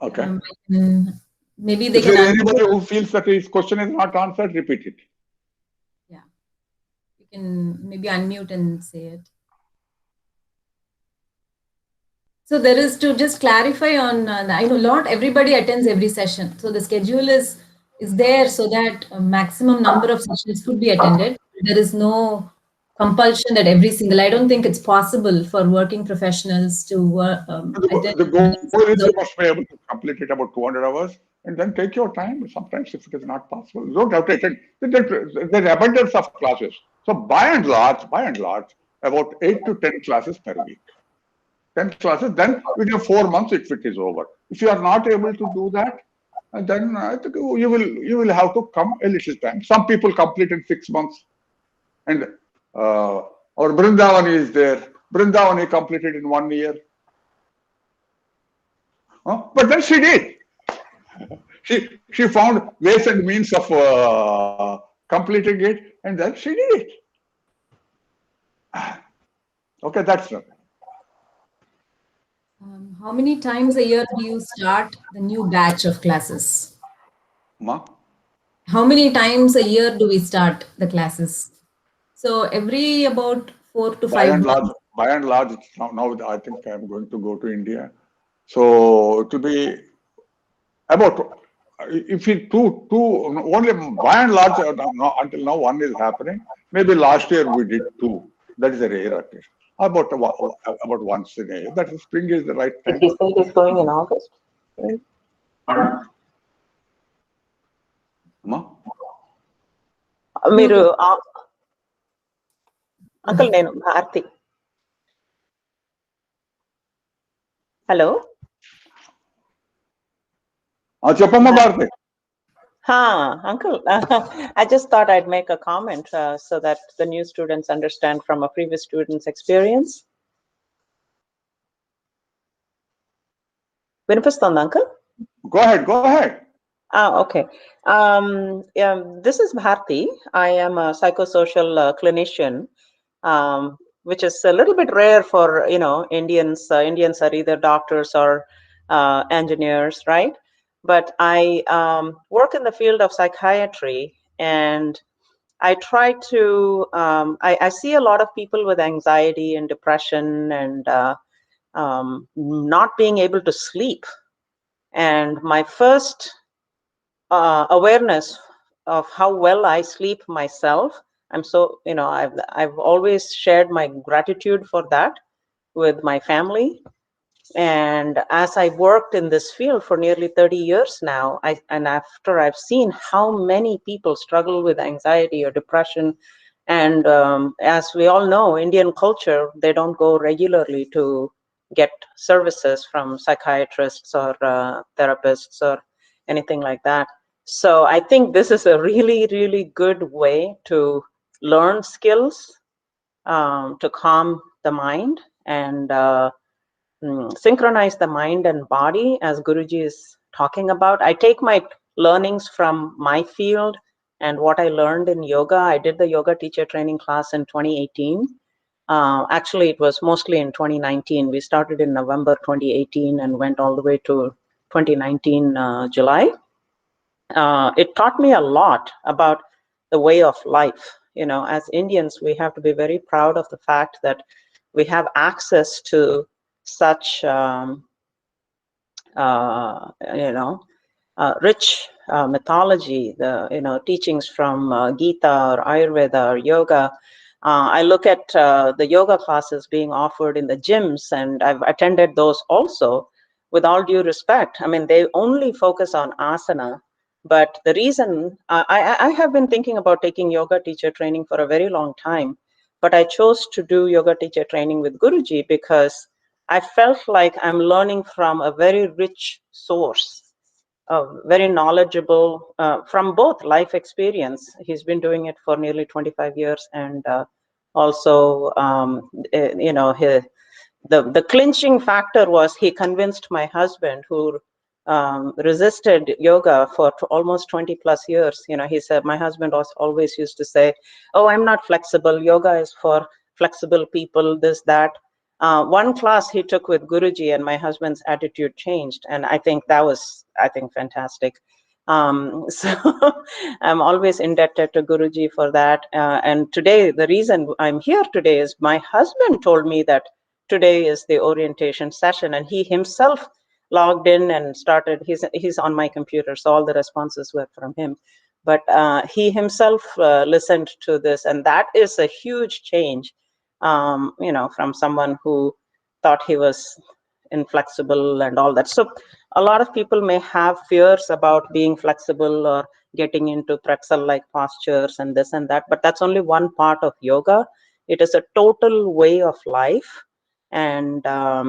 B: Okay.
A: Maybe they
B: Is
A: can.
B: there anybody who feels that his question is not answered? Repeat it.
A: Yeah. You can maybe unmute and say it. So there is, to just clarify on, I know not everybody attends every session. So the schedule is is there so that a maximum number of sessions could be attended. There is no compulsion that every single. I don't think it's possible for working professionals to attend.
B: The goal is you must be able to complete it about 200 hours and then take your time. Sometimes, if it is not possible, you don't have to attend. There's abundance of classes. So by and large, about 8 to 10 classes per week. 10 classes, then within 4 months, if it is over. If you are not able to do that, then I think you will have to come a little time. Some people complete in 6 months, and our Brindavani is there. Brindavani completed in 1 year. But then she did. She found ways and means of completing it, and then she did it. Okay, that's not.
A: How many times a year do you start the new batch of classes?
B: Ma?
A: How many times a year do we start the classes? So every about 4 to 5 months.
B: By and large, now I think I'm going to go to India. So it will be about, if we only by and large, until now one is happening. Maybe last year we did 2. That is a rare occasion. About once in a year. That is, spring is the right time.
D: He said he's going in August. Right? మీరు uncle నేను Bharati. Hello
B: చెప్పమ్మా Bharati.
D: Uncle, I just thought I'd make a comment so that the new students understand from a previous student's experience. Vinipustondha, Uncle?
B: Go ahead.
D: Okay. This is Bharti. I am a psychosocial clinician, which is a little bit rare for, Indians. Indians are either doctors or engineers, right? But I work in the field of psychiatry, and I try to, I see a lot of people with anxiety and depression and not being able to sleep. And my first awareness of how well I sleep myself, I'm so, I've always shared my gratitude for that with my family. And as I worked in this field for nearly 30 years now, after I've seen how many people struggle with anxiety or depression, and as we all know, Indian culture, they don't go regularly to get services from psychiatrists or therapists or anything like that. So I think this is a really, really good way to learn skills, to calm the mind and synchronize the mind and body, as Guruji is talking about. I take my learnings from my field and what I learned in yoga. I did the yoga teacher training class in 2018. Actually, it was mostly in 2019. We started in November 2018 and went all the way to 2019 July. It taught me a lot about the way of life. As Indians, we have to be very proud of the fact that we have access to such rich mythology, the teachings from Gita or Ayurveda or yoga. I look at the yoga classes being offered in the gyms, and I've attended those also. With all due respect, I mean, they only focus on asana. But the reason I have been thinking about taking yoga teacher training for a very long time, but I chose to do yoga teacher training with Guruji because I felt like I'm learning from a very rich source, very knowledgeable from both life experience. He's been doing it for nearly 25 years, and also, the clinching factor was he convinced my husband, who resisted yoga for almost 20 plus years. He said, my husband always used to say, oh, I'm not flexible. Yoga is for flexible people, this, that. One class he took with Guruji and my husband's attitude changed. And I think that was, fantastic. So I'm always indebted to Guruji for that. And today, the reason I'm here today is my husband told me that today is the orientation session, and he himself logged in and started. He's on my computer, so all the responses were from him. But he himself listened to this, and that is a huge change, from someone who thought he was inflexible and all that. So a lot of people may have fears about being flexible or getting into pretzel-like postures and this and that, but that's only one part of yoga. It is a total way of life, and I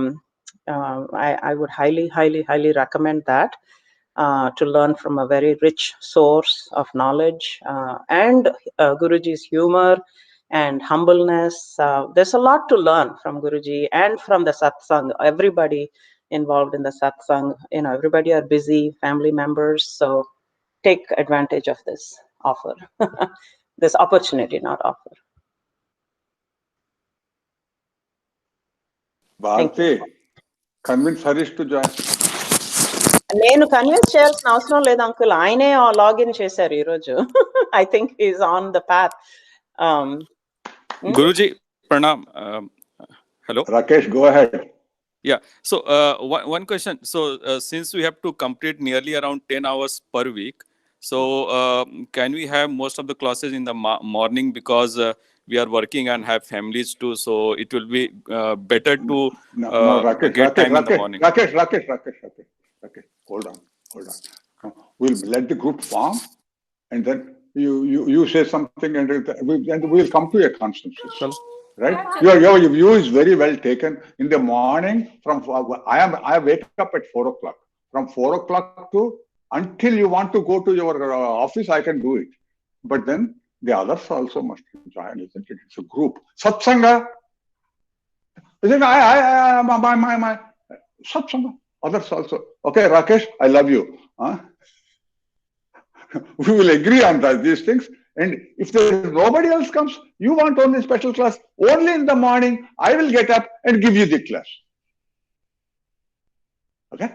D: would highly, highly, highly recommend that. To learn from a very rich source of knowledge, and Guruji's humor and humbleness. There's a lot to learn from Guruji and from the satsang. Everybody involved in the satsang, everybody are busy family members, so take advantage of this offer, this opportunity, not offer.
B: Bharti, convince Harish to join.
D: నేను convince చేయాల్సిన అవసరం లేదు uncle, ఆయనే login చేశారు ఈరోజు. I think is on the path.
E: Guruji, pranam. Hello.
B: Rakesh, go ahead.
E: Yeah. So one question. So since we have to complete nearly around 10 hours per week, so can we have most of the classes in the morning, because we are working and have families too, so it will be better to get time in the morning.
B: Rakesh, hold on. We'll let the group form, and then you say something, and we'll come to a consensus. Right? Your view is very well taken. In the morning, I wake up at 4 o'clock. From 4 o'clock to until you want to go to your office, I can do it. But then the others also must join, isn't it? It's a group. Satsanga. Isn't my Satsanga. Others also. Okay, Rakesh, I love you. We will agree on these things. And if there is nobody else comes, you want only special class, only in the morning, I will get up and give you the class. Okay,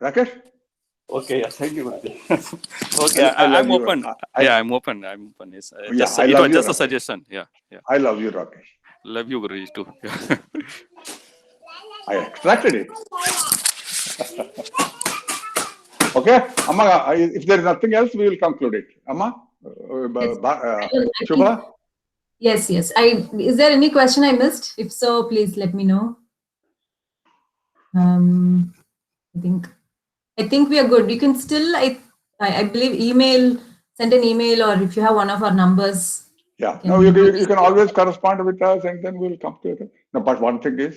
B: Rakesh?
E: Okay, yeah, thank you. Okay, I'm open. I'm open. It's, it was just a suggestion. Yeah.
B: I love you, Rakesh.
E: Love you, Guruji, too.
B: I extracted it. Okay, Amma, if there is nothing else, we will conclude it. Amma? Shubha?
A: Yes. Is there any question I missed? If so, please let me know. I think we are good. You can still, I believe, send an email, or if you have one of our numbers.
B: Yeah, no, you can always correspond with us, and then we'll come to it. No, but one thing is,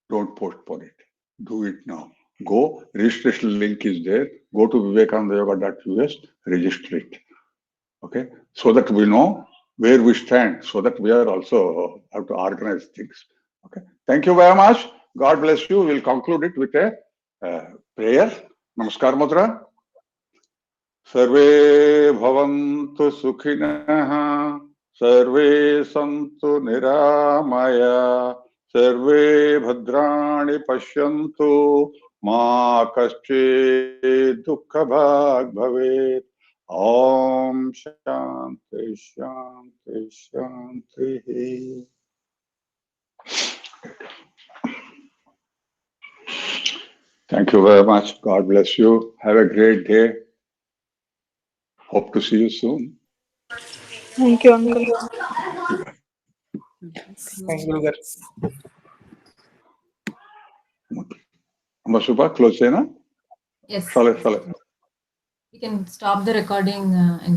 B: don't postpone it. Do it now. Go, registration link is there. Go to vivekanandayoga.us, register it. Okay, so that we know where we stand, so that we are also have to organize things. Okay, thank you very much. God bless you. We'll conclude it with a prayer. Namaskar Mudra. Sarve bhavantu sukhinah, sarve santu niramaya, sarve bhadrani pashyantu, ma kaschid dukkha bhag bhavet. Om Shanti Shanti Shanti. Thank you very much. God bless you. Have a great day. Hope to see you soon.
F: Thank you, Uncle.
D: Thank you, Guru.
B: Shubha, close, na?
A: Yes.
B: Shall I?
A: We can stop the recording and